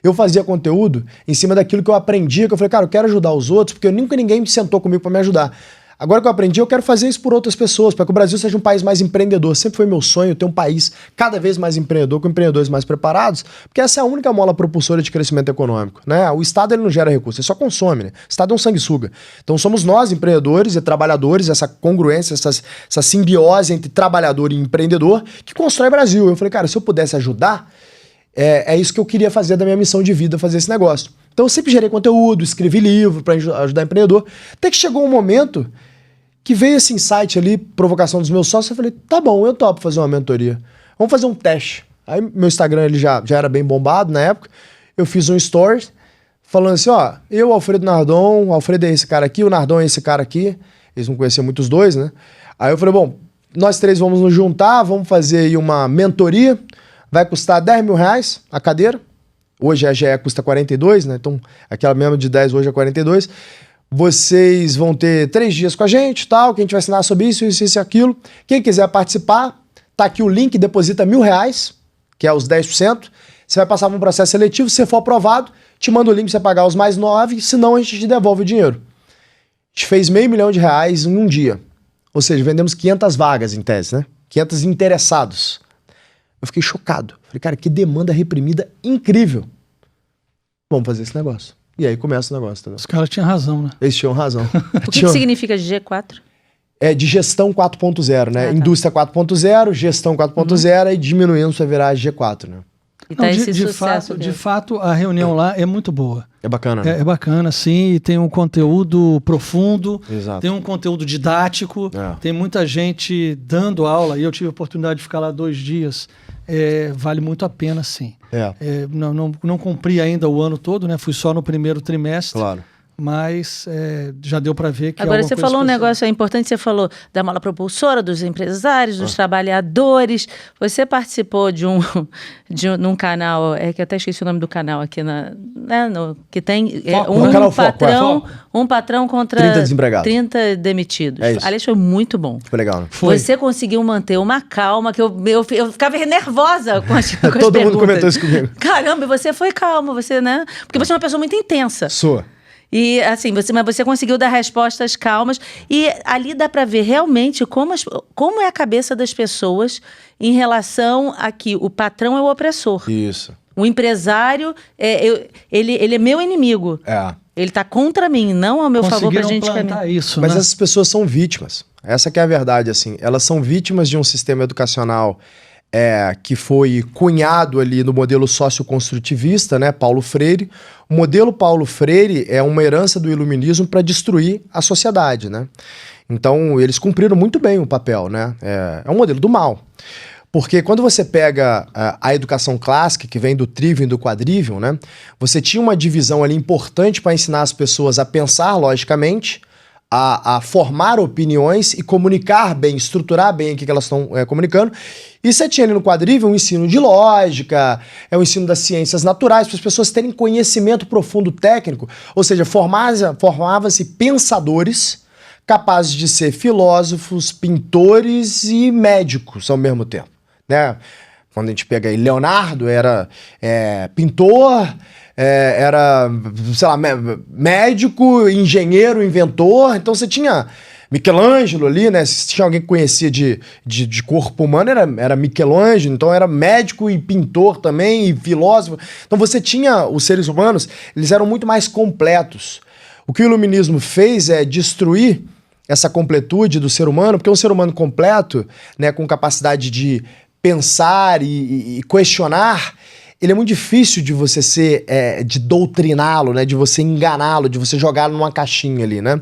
eu fazia conteúdo em cima daquilo que eu aprendia, que eu falei, cara, eu quero ajudar os outros, porque nunca ninguém me sentou comigo pra me ajudar. Agora que eu aprendi, eu quero fazer isso por outras pessoas, para que o Brasil seja um país mais empreendedor. Sempre foi meu sonho ter um país cada vez mais empreendedor, com empreendedores mais preparados, porque essa é a única mola propulsora de crescimento econômico, né? O Estado ele não gera recursos, ele só consome, né? O Estado é um sanguessuga. Então somos nós, empreendedores e trabalhadores, essa congruência, essa simbiose entre trabalhador e empreendedor que constrói o Brasil. Eu falei, cara, se eu pudesse ajudar, é isso que eu queria fazer da minha missão de vida, fazer esse negócio. Então eu sempre gerei conteúdo, escrevi livro para ajudar empreendedor, até que chegou um momento que veio esse insight ali, provocação dos meus sócios, eu falei, tá bom, eu topo fazer uma mentoria. Vamos fazer um teste. Aí meu Instagram ele já era bem bombado na época, eu fiz um story falando assim, ó, eu, Alfredo Nardon, o Alfredo é esse cara aqui, o Nardon é esse cara aqui, eles não conheciam muito os dois, né? Aí eu falei, bom, nós 3 vamos nos juntar, vamos fazer aí uma mentoria, vai custar R$10 mil a cadeira, hoje a GE custa 42, né? Então aquela mesma de 10 hoje é 42. Vocês vão ter 3 dias com a gente, tal, que a gente vai ensinar sobre isso e aquilo. Quem quiser participar, tá aqui o link, deposita R$1.000, que é os 10%. Você vai passar por um processo seletivo, se você for aprovado, te manda o link pra você pagar os mais 9, senão a gente te devolve o dinheiro. A gente fez R$500 mil em um dia. Ou seja, vendemos 500 vagas em tese, né? 500 interessados. Eu fiquei chocado. Falei, cara, que demanda reprimida incrível. Vamos fazer esse negócio. E aí começa o negócio, entendeu? Os caras tinham razão, né? Eles tinham razão. O que significa G4? É de gestão 4.0, né? Ah, tá. Indústria 4.0, gestão 4.0 e diminuindo para virar G4, né? E tá Não, esse de sucesso fato, dele. de fato, a reunião lá é muito boa. É bacana, né? É bacana, sim, e tem um conteúdo profundo, Exato. tem um conteúdo didático, É. tem muita gente dando aula, e eu tive a oportunidade de ficar lá 2 dias, vale muito a pena, sim. Não cumpri ainda o ano todo, né? Fui só no primeiro trimestre, Claro. mas já deu para ver que Agora, é você alguma coisa falou um especial. negócio importante, você falou da mola propulsora, dos empresários, dos trabalhadores. Você participou num canal, que eu até esqueci o nome do canal aqui, que tem Foco. No canal Foco, um patrão contra 30 desempregados. 30 demitidos. É isso. Aliás, foi muito bom. Foi legal, né? Foi. Você conseguiu manter uma calma, que eu ficava nervosa com as perguntas. Todo mundo comentou isso comigo. Caramba, você foi calmo, você, né? Porque você é uma pessoa muito intensa. Sou. E assim, mas você conseguiu dar respostas calmas. E ali dá para ver realmente como é a cabeça das pessoas em relação a que o patrão é o opressor. Isso. O empresário, ele é meu inimigo. Ele tá contra mim, não ao meu favor pra gente plantar caminhar. isso, Mas né? essas pessoas são vítimas. Essa que é a verdade, assim. Elas são vítimas de um sistema educacional que foi cunhado ali no modelo socioconstrutivista, né? Paulo Freire. O modelo Paulo Freire é uma herança do iluminismo para destruir a sociedade, né? Então, eles cumpriram muito bem o papel, né? É um modelo do mal. Porque quando você pega a educação clássica, que vem do trivium e do quadrivium, né? Você tinha uma divisão ali importante para ensinar as pessoas a pensar logicamente, a formar opiniões e comunicar bem, estruturar bem o que elas estão comunicando. E você tinha ali no quadrívio um ensino de lógica, o ensino das ciências naturais, para as pessoas terem conhecimento profundo técnico, ou seja, formava-se pensadores capazes de ser filósofos, pintores e médicos ao mesmo tempo, né? Quando a gente pega aí, Leonardo era pintor, era, sei lá, médico, engenheiro, inventor. Então você tinha Michelangelo ali, né? Se tinha alguém que conhecia de corpo humano, era Michelangelo. Então era médico e pintor também, e filósofo. Então você tinha os seres humanos, eles eram muito mais completos. O que o iluminismo fez é destruir essa completude do ser humano, porque um ser humano completo, né, com capacidade de pensar e questionar, ele é muito difícil de você ser, de doutriná-lo, né, de você enganá-lo, de você jogá-lo numa caixinha ali, né?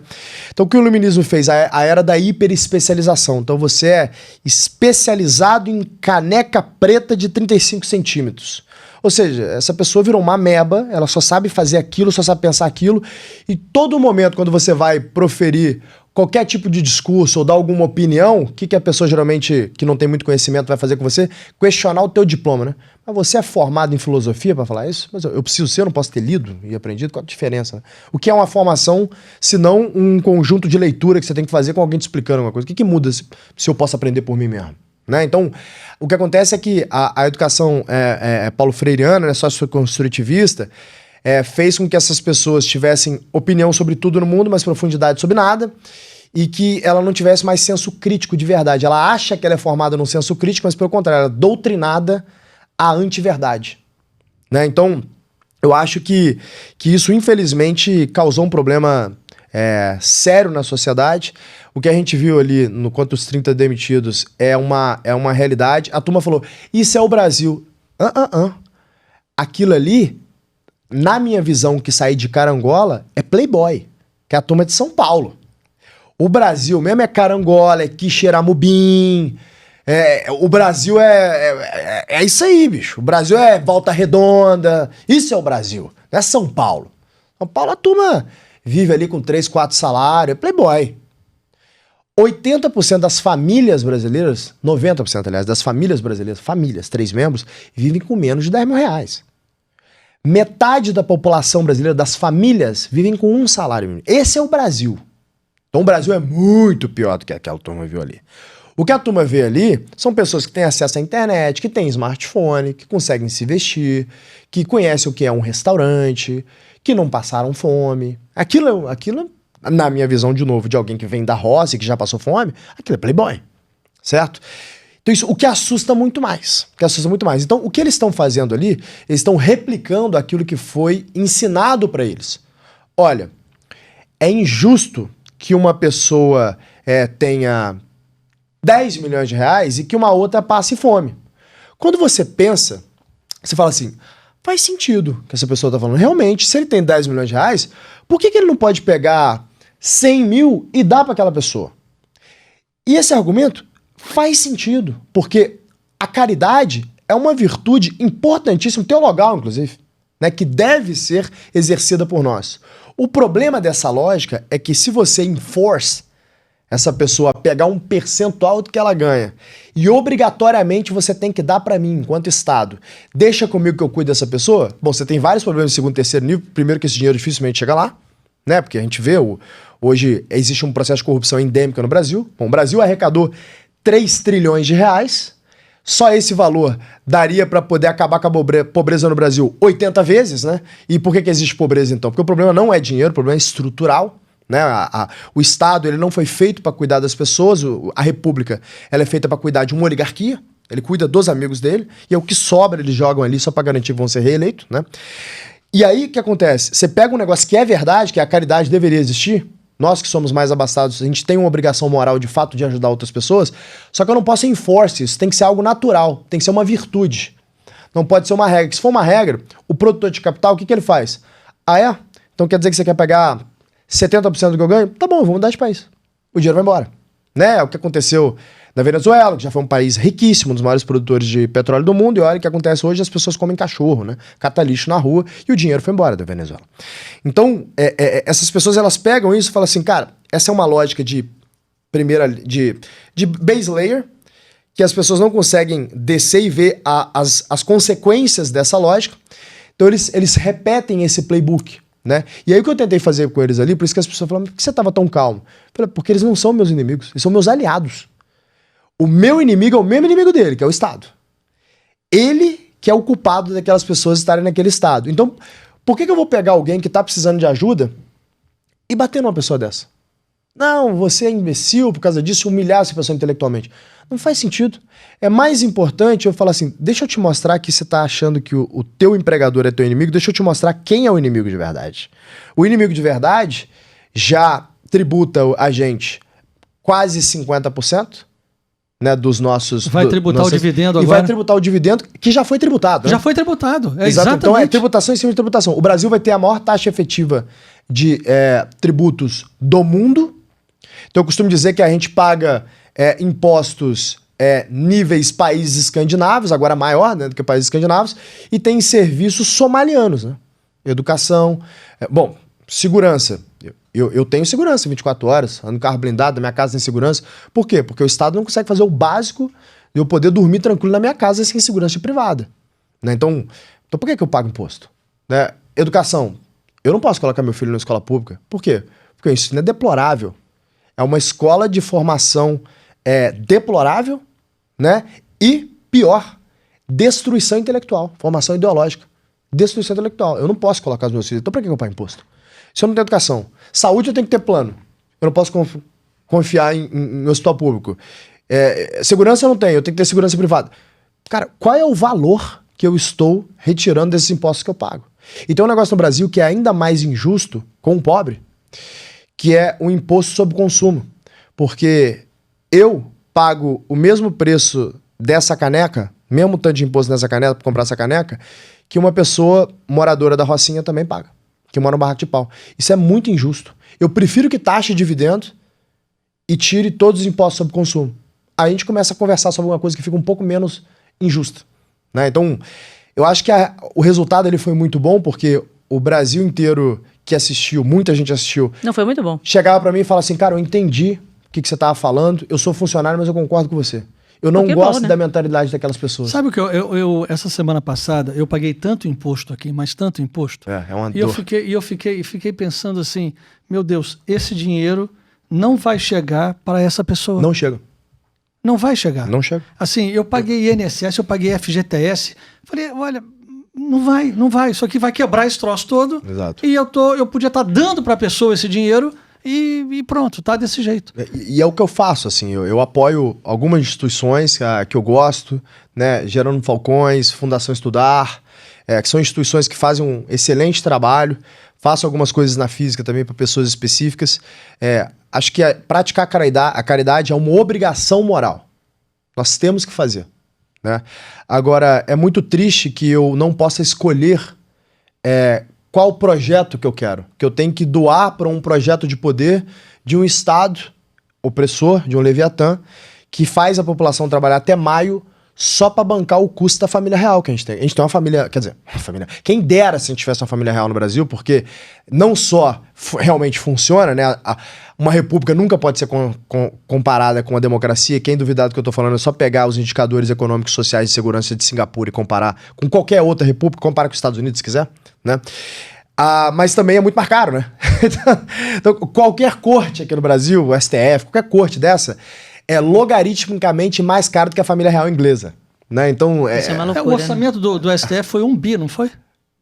Então o que o iluminismo fez? A era da hiperespecialização. Então você é especializado em caneca preta de 35 centímetros. Ou seja, essa pessoa virou uma ameba, ela só sabe fazer aquilo, só sabe pensar aquilo, e todo momento quando você vai proferir qualquer tipo de discurso ou dar alguma opinião, o que a pessoa geralmente, que não tem muito conhecimento, vai fazer com você? Questionar o teu diploma, né? Mas você é formado em filosofia para falar isso? Mas eu preciso ser, eu não posso ter lido e aprendido? Qual a diferença? Né? O que é uma formação, se não um conjunto de leitura que você tem que fazer com alguém te explicando alguma coisa? O que muda se eu posso aprender por mim mesmo? Né? Então, o que acontece é que a educação Paulo Freireana, né, socioconstrutivista, fez com que essas pessoas tivessem opinião sobre tudo no mundo, mas profundidade sobre nada, e que ela não tivesse mais senso crítico de verdade. Ela acha que ela é formada num senso crítico, mas pelo contrário, ela é doutrinada à antiverdade. Né? Então, eu acho que isso, infelizmente, causou um problema sério na sociedade. O que a gente viu ali no Quanto os 30 Demitidos é uma realidade. A turma falou, isso é o Brasil. Aquilo ali, na minha visão, que saí de Carangola, é Playboy, que é a turma de São Paulo. O Brasil mesmo é Carangola, é Quixeramobim. O Brasil é isso aí, bicho. O Brasil é Volta Redonda. Isso é o Brasil, não é São Paulo. São Paulo, a turma vive ali com 3, 4 salários, é Playboy. 80% das famílias brasileiras, 90%, aliás, das famílias brasileiras, famílias, 3 membros, vivem com menos de 10 mil reais. Metade da população brasileira, das famílias, vivem com 1 salário mínimo. Esse é o Brasil. Então o Brasil é muito pior do que aquela turma viu ali. O que a turma vê ali são pessoas que têm acesso à internet, que têm smartphone, que conseguem se vestir, que conhecem o que é um restaurante, que não passaram fome. Aquilo, na minha visão, de novo, de alguém que vem da roça e que já passou fome, aquilo é Playboy, certo? Então isso, o que assusta muito mais. Então o que eles estão fazendo ali, eles estão replicando aquilo que foi ensinado para eles. Olha, é injusto que uma pessoa tenha 10 milhões de reais e que uma outra passe fome. Quando você pensa, você fala assim, faz sentido que essa pessoa está falando. Realmente, se ele tem 10 milhões de reais, por que ele não pode pegar 100 mil e dar para aquela pessoa? E esse argumento faz sentido, porque a caridade é uma virtude importantíssima, teologal inclusive, né, que deve ser exercida por nós. O problema dessa lógica é que se você enforce essa pessoa a pegar um percentual do que ela ganha e obrigatoriamente você tem que dar para mim enquanto Estado, deixa comigo que eu cuido dessa pessoa, bom, você tem vários problemas de segundo e terceiro nível. Primeiro que esse dinheiro dificilmente chega lá, né? Porque a gente vê, hoje existe um processo de corrupção endêmica no Brasil. Bom, o Brasil arrecadou 3 trilhões de reais, só esse valor daria para poder acabar com a pobreza no Brasil 80 vezes, né? E por que existe pobreza então? Porque o problema não é dinheiro, o problema é estrutural. Né? O Estado, ele não foi feito para cuidar das pessoas. A República, ela é feita para cuidar de uma oligarquia. Ele cuida dos amigos dele e é o que sobra eles jogam ali só para garantir que vão ser reeleitos, né? E aí o que acontece? Você pega um negócio que é verdade, que a caridade deveria existir. Nós que somos mais abastados, a gente tem uma obrigação moral de fato de ajudar outras pessoas, só que eu não posso enforce isso, tem que ser algo natural, tem que ser uma virtude. Não pode ser uma regra. Se for uma regra, o produtor de capital, o que ele faz? Ah, é? Então quer dizer que você quer pegar 70% do que eu ganho? Tá bom, vamos dar de país. O dinheiro vai embora. Né? É o que aconteceu da Venezuela, que já foi um país riquíssimo, um dos maiores produtores de petróleo do mundo, e olha o que acontece hoje, as pessoas comem cachorro, né? Cata lixo na rua, e o dinheiro foi embora da Venezuela. Então, essas pessoas, elas pegam isso e falam assim, cara, essa é uma lógica de base layer, que as pessoas não conseguem descer e ver as consequências dessa lógica. Então, eles repetem esse playbook, né? E aí o que eu tentei fazer com eles ali, por isso que as pessoas falam, por que você estava tão calmo? Eu falei, porque eles não são meus inimigos, eles são meus aliados. O meu inimigo é o mesmo inimigo dele, que é o Estado. Ele que é o culpado daquelas pessoas estarem naquele estado. Então, por que eu vou pegar alguém que está precisando de ajuda e bater numa pessoa dessa? Não, você é imbecil por causa disso, humilhar essa pessoa intelectualmente. Não faz sentido. É mais importante eu falar assim, deixa eu te mostrar que você está achando que o teu empregador é teu inimigo, deixa eu te mostrar quem é o inimigo de verdade. O inimigo de verdade já tributa a gente quase 50%, né, dos nossos... Vai tributar o dividendo agora. E vai tributar o dividendo que já foi tributado. Né? Já foi tributado, exatamente. Então é tributação em cima de tributação. O Brasil vai ter a maior taxa efetiva de tributos do mundo. Então eu costumo dizer que a gente paga impostos níveis países escandinavos, agora maior, né, do que países escandinavos, e tem serviços somalianos, né? Educação, segurança. Eu tenho segurança 24 horas, ando no carro blindado, minha casa tem segurança. Por quê? Porque o Estado não consegue fazer o básico de eu poder dormir tranquilo na minha casa sem segurança privada. Né? Então por que eu pago imposto? Né? Educação. Eu não posso colocar meu filho na escola pública. Por quê? Porque isso é deplorável. É uma escola de formação deplorável, né? E, pior, destruição intelectual, formação ideológica. Destruição intelectual. Eu não posso colocar os meus filhos. Então por que eu pago imposto? Se eu não tenho educação, saúde eu tenho que ter plano. Eu não posso confiar em hospital público. Segurança eu não tenho, eu tenho que ter segurança privada. Cara, qual é o valor que eu estou retirando desses impostos que eu pago? E tem um negócio no Brasil que é ainda mais injusto com o pobre, que é o imposto sobre consumo. Porque eu pago o mesmo preço dessa caneca, mesmo tanto de imposto nessa caneca, para comprar essa caneca, que uma pessoa moradora da Rocinha também paga, que mora no barraco de pau. Isso é muito injusto. Eu prefiro que taxe dividendo e tire todos os impostos sobre consumo. Aí a gente começa a conversar sobre uma coisa que fica um pouco menos injusta. Né? Então, eu acho que o resultado ele foi muito bom, porque o Brasil inteiro que assistiu, muita gente assistiu... Não, foi muito bom. Chegava pra mim e falava assim, cara, eu entendi o que você tava falando, eu sou funcionário, mas eu concordo com você. Eu não gosto da mentalidade daquelas pessoas. Sabe o que eu essa semana passada, eu paguei tanto imposto aqui, mas tanto imposto. É uma dor. Eu fiquei pensando assim, meu Deus, esse dinheiro não vai chegar para essa pessoa. Não chega. Não vai chegar. Não chega. Assim, eu paguei INSS, eu paguei FGTS. Falei, olha, não vai. Isso aqui vai quebrar esse troço todo. Exato. E eu podia estar dando para a pessoa esse dinheiro e pronto, tá desse jeito. E é o que eu faço, assim, eu apoio algumas instituições que eu gosto, né, Gerando Falcões, Fundação Estudar, que são instituições que fazem um excelente trabalho, faço algumas coisas na física também para pessoas específicas. Acho que praticar a caridade é uma obrigação moral. Nós temos que fazer. Né? Agora, é muito triste que eu não possa escolher qual projeto que eu quero. Que eu tenho que doar para um projeto de poder de um Estado opressor, de um Leviatã, que faz a população trabalhar até maio só para bancar o custo da família real que a gente tem. A gente tem uma família, quer dizer, quem dera se a gente tivesse uma família real no Brasil, porque não só realmente funciona, né? Uma república nunca pode ser comparada com a democracia. Quem duvidar do que eu tô falando é só pegar os indicadores econômicos, sociais e de segurança de Singapura e comparar com qualquer outra república, compara com os Estados Unidos se quiser, né? Mas também é muito mais caro, né? Então, qualquer corte aqui no Brasil, o STF, qualquer corte dessa, é logaritmicamente mais caro do que a família real inglesa. Né? Então, isso é uma loucura, o orçamento do STF foi 1 bi, não foi?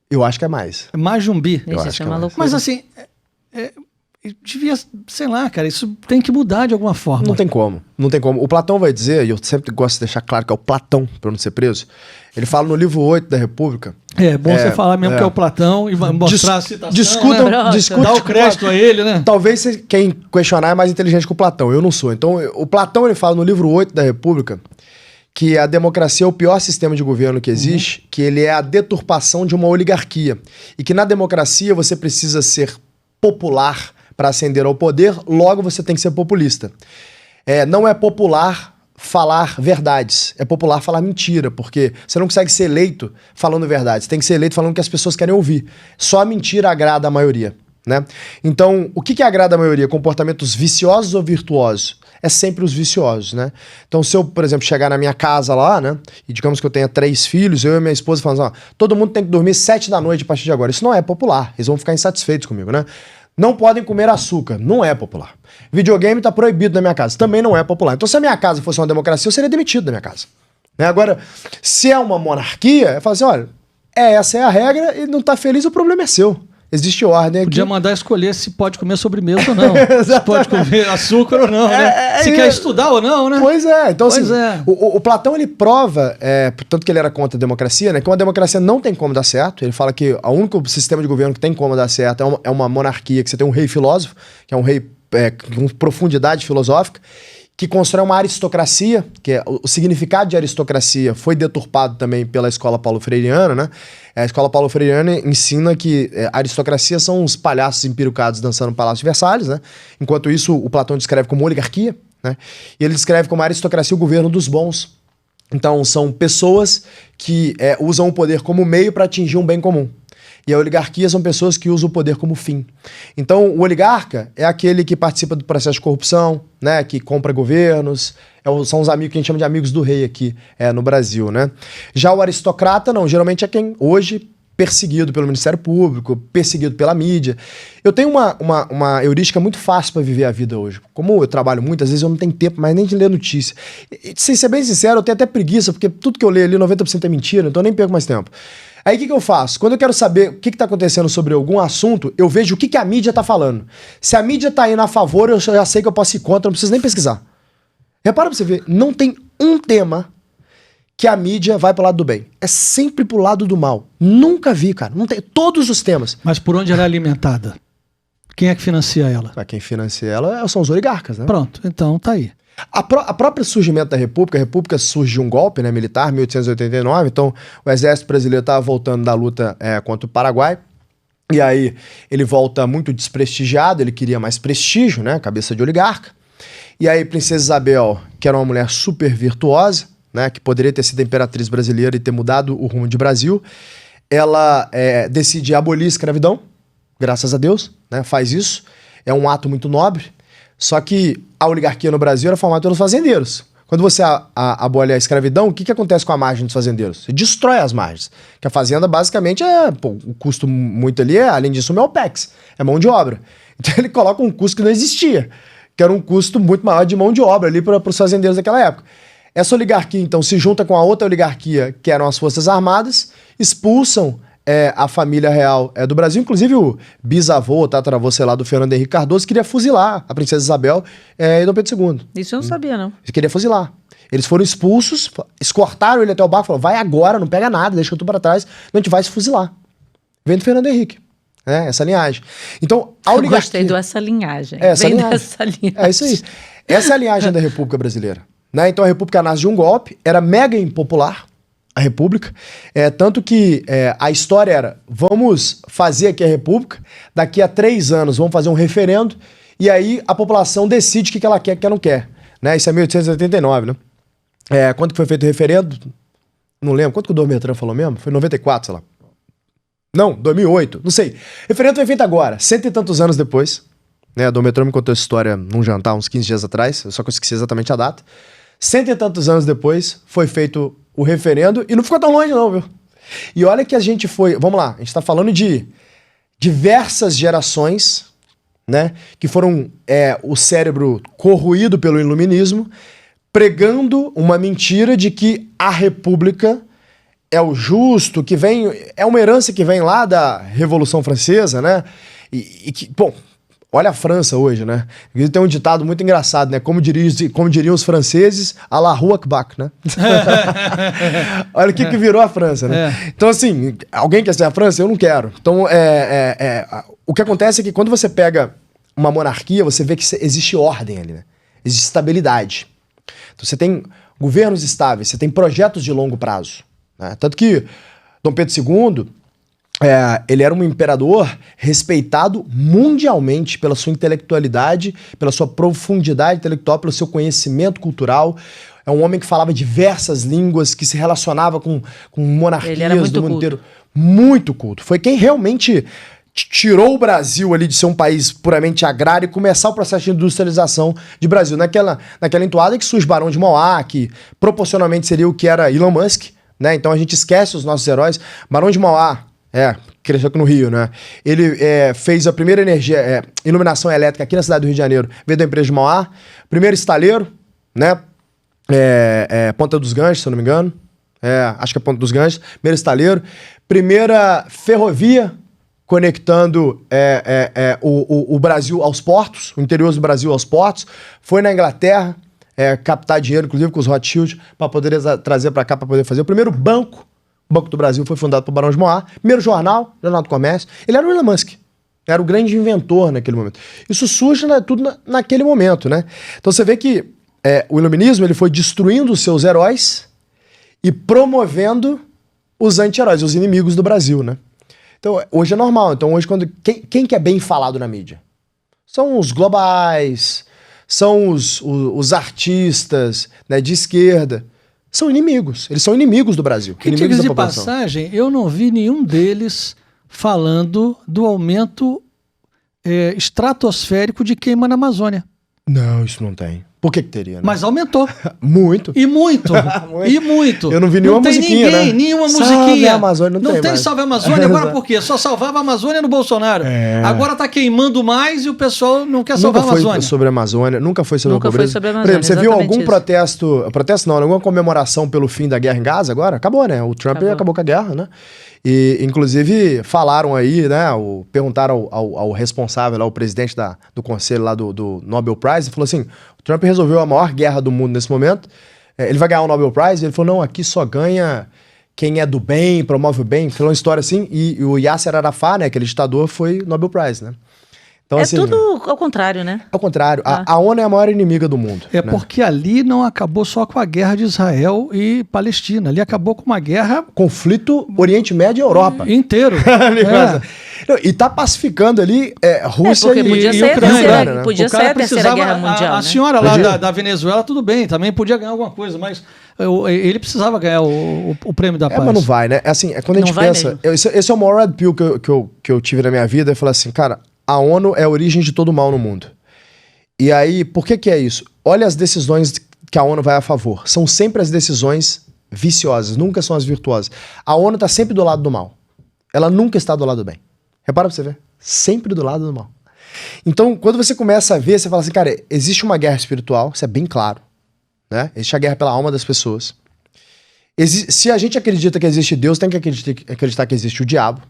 Eu acho que é mais. É mais de 1 bi. Eu acho que é uma loucura. Mas assim, devia, sei lá, cara, isso tem que mudar de alguma forma. Não tem como. Não tem como. O Platão vai dizer, e eu sempre gosto de deixar claro que é o Platão, para não ser preso, ele fala no livro 8 da República. É bom você falar mesmo que é o Platão e mostrar a citação. Discutam, dá o crédito a ele, né? Talvez quem questionar é mais inteligente que o Platão. Eu não sou. Então, o Platão ele fala no livro 8 da República que a democracia é o pior sistema de governo que existe, que ele é a deturpação de uma oligarquia. E que na democracia você precisa ser popular para ascender ao poder, logo você tem que ser populista. Não é popular falar verdades, é popular falar mentira, porque você não consegue ser eleito falando verdade, você tem que ser eleito falando o que as pessoas querem ouvir. Só a mentira agrada a maioria, né? Então, o que agrada a maioria? Comportamentos viciosos ou virtuosos? É sempre os viciosos, né? Então, se eu, por exemplo, chegar na minha casa lá, né, e digamos que eu tenha 3 filhos, eu e minha esposa falando assim, ó, todo mundo tem que dormir 7 da noite a partir de agora. Isso não é popular, eles vão ficar insatisfeitos comigo, né? Não podem comer açúcar, não é popular. Videogame tá proibido na minha casa, também não é popular. Então, se a minha casa fosse uma democracia, eu seria demitido da minha casa. Né? Agora, se é uma monarquia, eu falo assim, olha, essa é a regra e não tá feliz, o problema é seu. Existe ordem aqui. Podia mandar escolher se pode comer sobremesa ou não. Se pode comer açúcar ou não, né? Se quer estudar ou não, né? Pois é. Então, assim, o Platão, ele prova, portanto que ele era contra a democracia, né? Que uma democracia não tem como dar certo. Ele fala que o único sistema de governo que tem como dar certo é uma monarquia, que você tem um rei filósofo, que é um rei com profundidade filosófica, que constrói uma aristocracia, que o significado de aristocracia foi deturpado também pela escola paulo-freireana, né? A escola paulo-freireana ensina que a aristocracia são os palhaços empirucados dançando no Palácio de Versalhes, né? Enquanto isso, o Platão descreve como oligarquia, né? E ele descreve como a aristocracia o governo dos bons. Então, são pessoas que usam o poder como meio para atingir um bem comum. E a oligarquia são pessoas que usam o poder como fim. Então, o oligarca é aquele que participa do processo de corrupção, né, que compra governos, são os amigos que a gente chama de amigos do rei aqui no Brasil, né? Já o aristocrata, não, geralmente é quem hoje perseguido pelo Ministério Público, perseguido pela mídia. Eu tenho uma heurística muito fácil para viver a vida hoje. Como eu trabalho muitas vezes eu não tenho tempo mais nem de ler notícia. E, sem ser bem sincero, eu tenho até preguiça, porque tudo que eu leio ali, 90% é mentira, então eu nem perco mais tempo. Aí o que eu faço? Quando eu quero saber o que está acontecendo sobre algum assunto, eu vejo o que a mídia está falando. Se a mídia está indo a favor, eu já sei que eu posso ir contra, não preciso nem pesquisar. Repara pra você ver, não tem um tema que a mídia vai pro lado do bem. É sempre pro lado do mal. Nunca vi, cara. Não tem todos os temas. Mas por onde ela é alimentada? Quem é que financia ela? Quem financia ela são os oligarcas, né? Pronto, então tá aí. A própria surgimento da República, a República surge de um golpe, né, militar, 1889, então o exército brasileiro estava voltando da luta contra o Paraguai, e aí ele volta muito desprestigiado, ele queria mais prestígio, né, cabeça de oligarca, e aí Princesa Isabel, que era uma mulher super virtuosa, né, que poderia ter sido a imperatriz brasileira e ter mudado o rumo de Brasil, ela decide abolir a escravidão, graças a Deus, né, faz isso, é um ato muito nobre. Só que a oligarquia no Brasil era formada pelos fazendeiros. Quando você abole a escravidão, o que acontece com a margem dos fazendeiros? Você destrói as margens. Que a fazenda, basicamente, o custo muito ali, além disso, é o OPEX. É mão de obra. Então ele coloca um custo que não existia, que era um custo muito maior de mão de obra ali para os fazendeiros daquela época. Essa oligarquia, então, se junta com a outra oligarquia, que eram as Forças Armadas, expulsam a família real do Brasil, inclusive o bisavô, tataravô, sei lá, do Fernando Henrique Cardoso, queria fuzilar a Princesa Isabel e Dom Pedro II. Isso eu não sabia, não. Ele queria fuzilar. Eles foram expulsos, escortaram ele até o barco, falaram, vai agora, não pega nada, deixa eu tu para trás, não, a gente vai se fuzilar. Vem do Fernando Henrique, essa linhagem. Então, a oligarquia... Eu gostei dessa linhagem. Essa Vem linhagem. dessa linhagem. É isso aí. Essa é a linhagem da República Brasileira. Né? Então a República nasce de um golpe, era mega impopular, a República, tanto que a história era, vamos fazer aqui a República, daqui a 3 anos vamos fazer um referendo, e aí a população decide o que ela quer e o que ela não quer. Né? Isso é 1889, né? Quando que foi feito o referendo? Não lembro. Quanto que o Dormetran falou mesmo? Foi 94, sei lá. Não, 2008, não sei. O referendo foi feito agora, 100 e tantos anos depois. Né? A Dormetran me contou essa história num jantar, uns 15 dias atrás, só que eu esqueci exatamente a data. 100 e tantos anos depois foi feito o referendo e não ficou tão longe não, viu? E olha que a gente foi... Vamos lá, a gente tá falando de diversas gerações, né? Que foram o cérebro corroído pelo iluminismo, pregando uma mentira de que a República é o justo, que vem... É uma herança que vem lá da Revolução Francesa, né? E que, bom... Olha a França hoje, né? Tem um ditado muito engraçado, né? Como diriam os franceses, à la rue Akbak, né? Olha o que virou a França, né? Então, assim, alguém quer ser a França? Eu não quero. Então, o que acontece é que quando você pega uma monarquia, você vê que existe ordem ali, né? Existe estabilidade. Então, você tem governos estáveis, você tem projetos de longo prazo. Né? Tanto que Dom Pedro II... ele era um imperador respeitado mundialmente pela sua intelectualidade, pela sua profundidade intelectual, pelo seu conhecimento cultural. É um homem que falava diversas línguas, que se relacionava com monarquias do mundo inteiro. Muito culto. Foi quem realmente tirou o Brasil ali de ser um país puramente agrário e começar o processo de industrialização de Brasil. Naquela entoada que surge Barão de Mauá, que proporcionalmente seria o que era Elon Musk, né? Então a gente esquece os nossos heróis. Barão de Mauá, cresceu aqui no Rio, né? Ele fez a primeira iluminação elétrica aqui na cidade do Rio de Janeiro, veio da empresa de Mauá. Primeiro estaleiro, né? Ponta dos Ganchos, se eu não me engano. Acho que é Ponta dos Ganchos. Primeiro estaleiro. Primeira ferrovia conectando o Brasil aos portos, o interior do Brasil aos portos. Foi na Inglaterra captar dinheiro, inclusive com os Rothschild, para poder trazer para cá, para poder fazer. O primeiro banco, o Banco do Brasil, foi fundado por Barão de Mauá. Primeiro jornal do Comércio. Ele era o Elon Musk. Era o grande inventor naquele momento. Isso surge tudo naquele momento, né? Então você vê que o iluminismo ele foi destruindo os seus heróis e promovendo os anti-heróis, os inimigos do Brasil, né? Então, hoje é normal. Então, hoje, quem que é bem falado na mídia? São os globais, são os artistas, né, de esquerda. São inimigos. Eles são inimigos do Brasil. Que diga de passagem, eu não vi nenhum deles falando do aumento estratosférico de queima na Amazônia. Não, isso não tem. Por que teria, né? Mas aumentou. Muito. E muito. E muito. Eu não vi nenhuma musiquinha, né? Nenhuma Nenhuma musiquinha. Salve a Amazônia, não tem mais. Salve a Amazônia. Agora por quê? Só salvava a Amazônia no Bolsonaro. Agora tá queimando mais e o pessoal não quer salvar a Amazônia. Nunca foi sobre a Amazônia. Nunca foi sobre a pobreza. Foi sobre a Amazônia. Por exemplo, você viu algum protesto não, alguma comemoração pelo fim da guerra em Gaza agora? Acabou, né? O Trump acabou com a guerra, né? E, inclusive, falaram aí, né? Perguntaram ao responsável, ao presidente do conselho lá do Nobel Prize, e falou assim: o Trump resolveu a maior guerra do mundo nesse momento, ele vai ganhar o Nobel Prize. Ele falou: não, aqui só ganha quem é do bem, promove o bem. Falou uma história assim, e o Yasser Arafat, né? Aquele ditador, foi Nobel Prize, né? Então, assim, tudo ao contrário, né? Ao contrário. A ONU é a maior inimiga do mundo. Né? Porque ali não acabou só com a guerra de Israel e Palestina. Ali acabou com uma guerra... Conflito Oriente Médio e Europa. Inteiro. E tá pacificando ali Rússia porque podia e ser Ucrânia. Né? Podia ser a Terceira Guerra Mundial. A senhora lá da Venezuela, tudo bem, também podia ganhar alguma coisa, mas ele precisava ganhar o prêmio da paz. Mas não vai, né? Assim, quando a gente pensa... Esse é o maior red pill que eu tive na minha vida. Eu falei assim, cara... A ONU é a origem de todo o mal no mundo. E aí, por que é isso? Olha as decisões que a ONU vai a favor. São sempre as decisões viciosas, nunca são as virtuosas. A ONU está sempre do lado do mal. Ela nunca está do lado do bem. Repara pra você ver. Sempre do lado do mal. Então, quando você começa a ver, você fala assim, cara, existe uma guerra espiritual, isso é bem claro. Né? Existe a guerra pela alma das pessoas. Se a gente acredita que existe Deus, tem que acreditar que existe o diabo.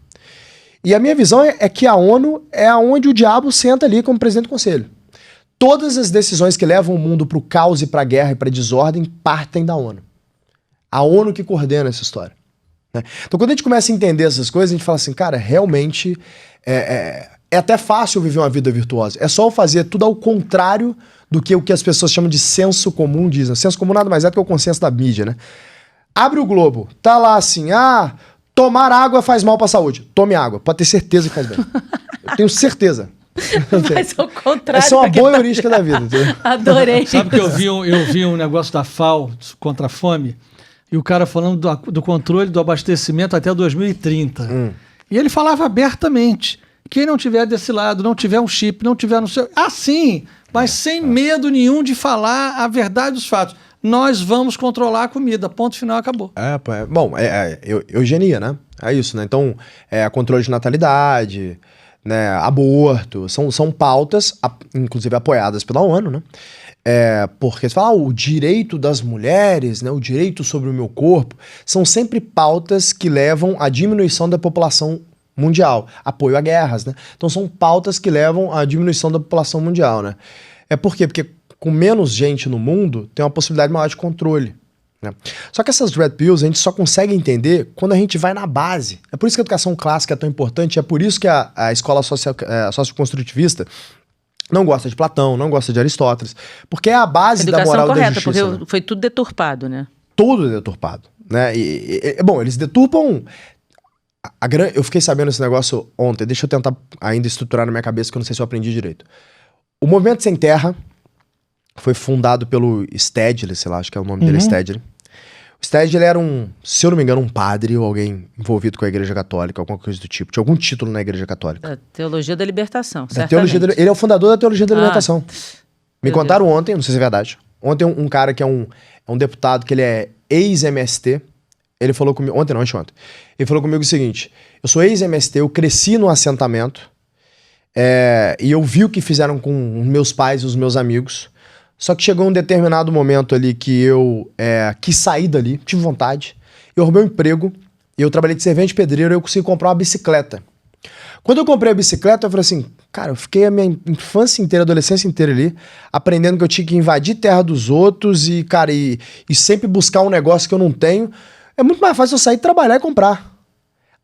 E a minha visão é que a ONU é onde o diabo senta ali como presidente do conselho. Todas as decisões que levam o mundo para o caos e para a guerra e para a desordem partem da ONU. A ONU que coordena essa história. Né? Então, quando a gente começa a entender essas coisas, a gente fala assim, cara, realmente é até fácil viver uma vida virtuosa. É só fazer tudo ao contrário do que o que as pessoas chamam de senso comum dizem. Senso comum nada mais é do que o consenso da mídia, né? Abre o Globo, tá lá assim, tomar água faz mal pra saúde. Tome água, pode ter certeza que faz bem. Eu tenho certeza. Mas ao contrário. Essa é uma boa heurística da vida. Entendeu? Adorei. Sabe que eu vi um negócio da FAO contra a fome, e o cara falando do controle do abastecimento até 2030. E ele falava abertamente, quem não tiver desse lado, não tiver um chip, não tiver no seu... Assim, mas sem medo nenhum de falar a verdade dos fatos. Nós vamos controlar a comida, ponto final, acabou. Bom, eugenia, né? É isso, né? Então, controle de natalidade, né? Aborto, são pautas, inclusive apoiadas pela ONU, né? Porque você fala, o direito das mulheres, né? O direito sobre o meu corpo, são sempre pautas que levam à diminuição da população mundial, apoio a guerras, né? Então são pautas que levam à diminuição da população mundial, né? Por quê? Porque com menos gente no mundo, tem uma possibilidade maior de controle. Né? Só que essas red pills a gente só consegue entender quando a gente vai na base. É por isso que a educação clássica é tão importante, é por isso que a escola socioconstrutivista não gosta de Platão, não gosta de Aristóteles, porque é a base da moral correta, da justiça. Porque foi tudo deturpado, né? Tudo deturpado. Né? Bom, eles deturpam... Eu fiquei sabendo esse negócio ontem, deixa eu tentar ainda estruturar na minha cabeça, que eu não sei se eu aprendi direito. O movimento sem terra Foi fundado pelo Stedley, sei lá, acho que é o nome dele, Stedley. O Stedley era se eu não me engano, um padre ou alguém envolvido com a Igreja Católica, alguma coisa do tipo. Tinha algum título na Igreja Católica. Da Teologia da Libertação, certamente. Ele é o fundador da Teologia da Libertação. Me Meu contaram ontem, não sei se é verdade. Ontem um cara que é um deputado, que ele é ex-MST, ele falou comigo... Ontem. Ele falou comigo o seguinte: eu sou ex-MST, eu cresci no assentamento, e eu vi o que fizeram com os meus pais e os meus amigos. Só que chegou um determinado momento ali que eu quis sair dali, tive vontade. Eu arrumei um emprego, eu trabalhei de servente de pedreiro, eu consegui comprar uma bicicleta. Quando eu comprei a bicicleta, eu falei assim, cara, eu fiquei a minha infância inteira, adolescência inteira ali, aprendendo que eu tinha que invadir terra dos outros e, cara, e sempre buscar um negócio que eu não tenho. É muito mais fácil eu sair, trabalhar e comprar.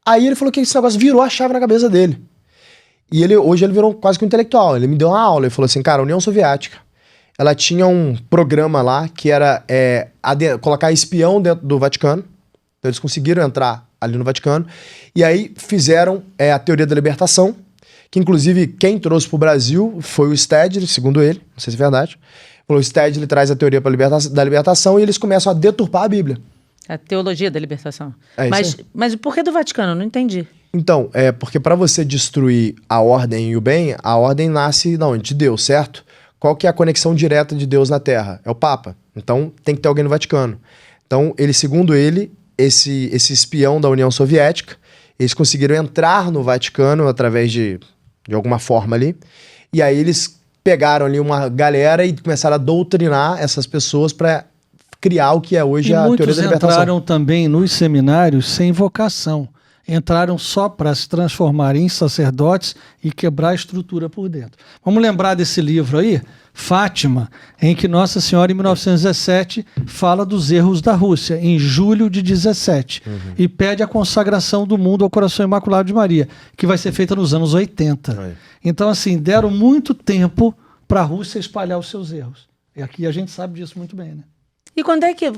Aí ele falou que esse negócio virou a chave na cabeça dele. E hoje ele virou quase que um intelectual. Ele me deu uma aula, ele falou assim, cara, a União Soviética, ela tinha um programa lá que era colocar espião dentro do Vaticano. Então eles conseguiram entrar ali no Vaticano. E aí fizeram a teoria da libertação, que inclusive quem trouxe pro Brasil foi o Stedley, segundo ele, não sei se é verdade. O Stedley traz a teoria da libertação e eles começam a deturpar a Bíblia. A Teologia da Libertação. Isso aí. Mas por que do Vaticano? Eu não entendi. Então, porque para você destruir a ordem e o bem, a ordem nasce de Deus, certo? Qual que é a conexão direta de Deus na Terra? É o Papa. Então, tem que ter alguém no Vaticano. Então, segundo ele, esse espião da União Soviética, eles conseguiram entrar no Vaticano através de alguma forma ali. E aí eles pegaram ali uma galera e começaram a doutrinar essas pessoas para criar o que é hoje a teoria da libertação. Muitos entraram também nos seminários sem vocação. Entraram só para se transformar em sacerdotes e quebrar a estrutura por dentro. Vamos lembrar desse livro aí, Fátima, em que Nossa Senhora, em 1917, fala dos erros da Rússia, em julho de 17, e pede a consagração do mundo ao Coração Imaculado de Maria, que vai ser feita nos anos 80. Então, assim, deram muito tempo para a Rússia espalhar os seus erros. E aqui a gente sabe disso muito bem, né? E quando é que...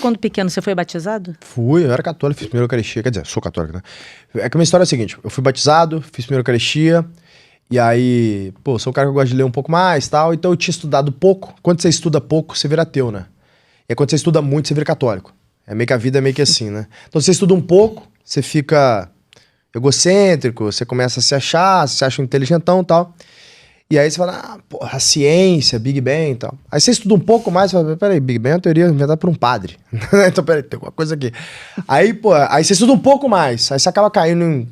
quando pequeno, você foi batizado? Fui, eu era católico, fiz primeira Eucaristia, quer dizer, sou católico, né? É que a minha história é a seguinte, eu fui batizado, fiz primeira Eucaristia, e aí, sou um cara que gosta de ler um pouco mais e tal, então eu tinha estudado pouco. Quando você estuda pouco, você vira ateu, né? E aí, quando você estuda muito, você vira católico. A vida é meio que assim, né? Então você estuda um pouco, você fica egocêntrico, você começa a se achar, se acha um inteligentão e tal. E aí você fala, a ciência, Big Bang e tal. Aí você estuda um pouco mais, você fala, peraí, Big Bang é uma teoria inventada por um padre. Então, peraí, tem alguma coisa aqui. Aí, aí você estuda um pouco mais, aí você acaba caindo em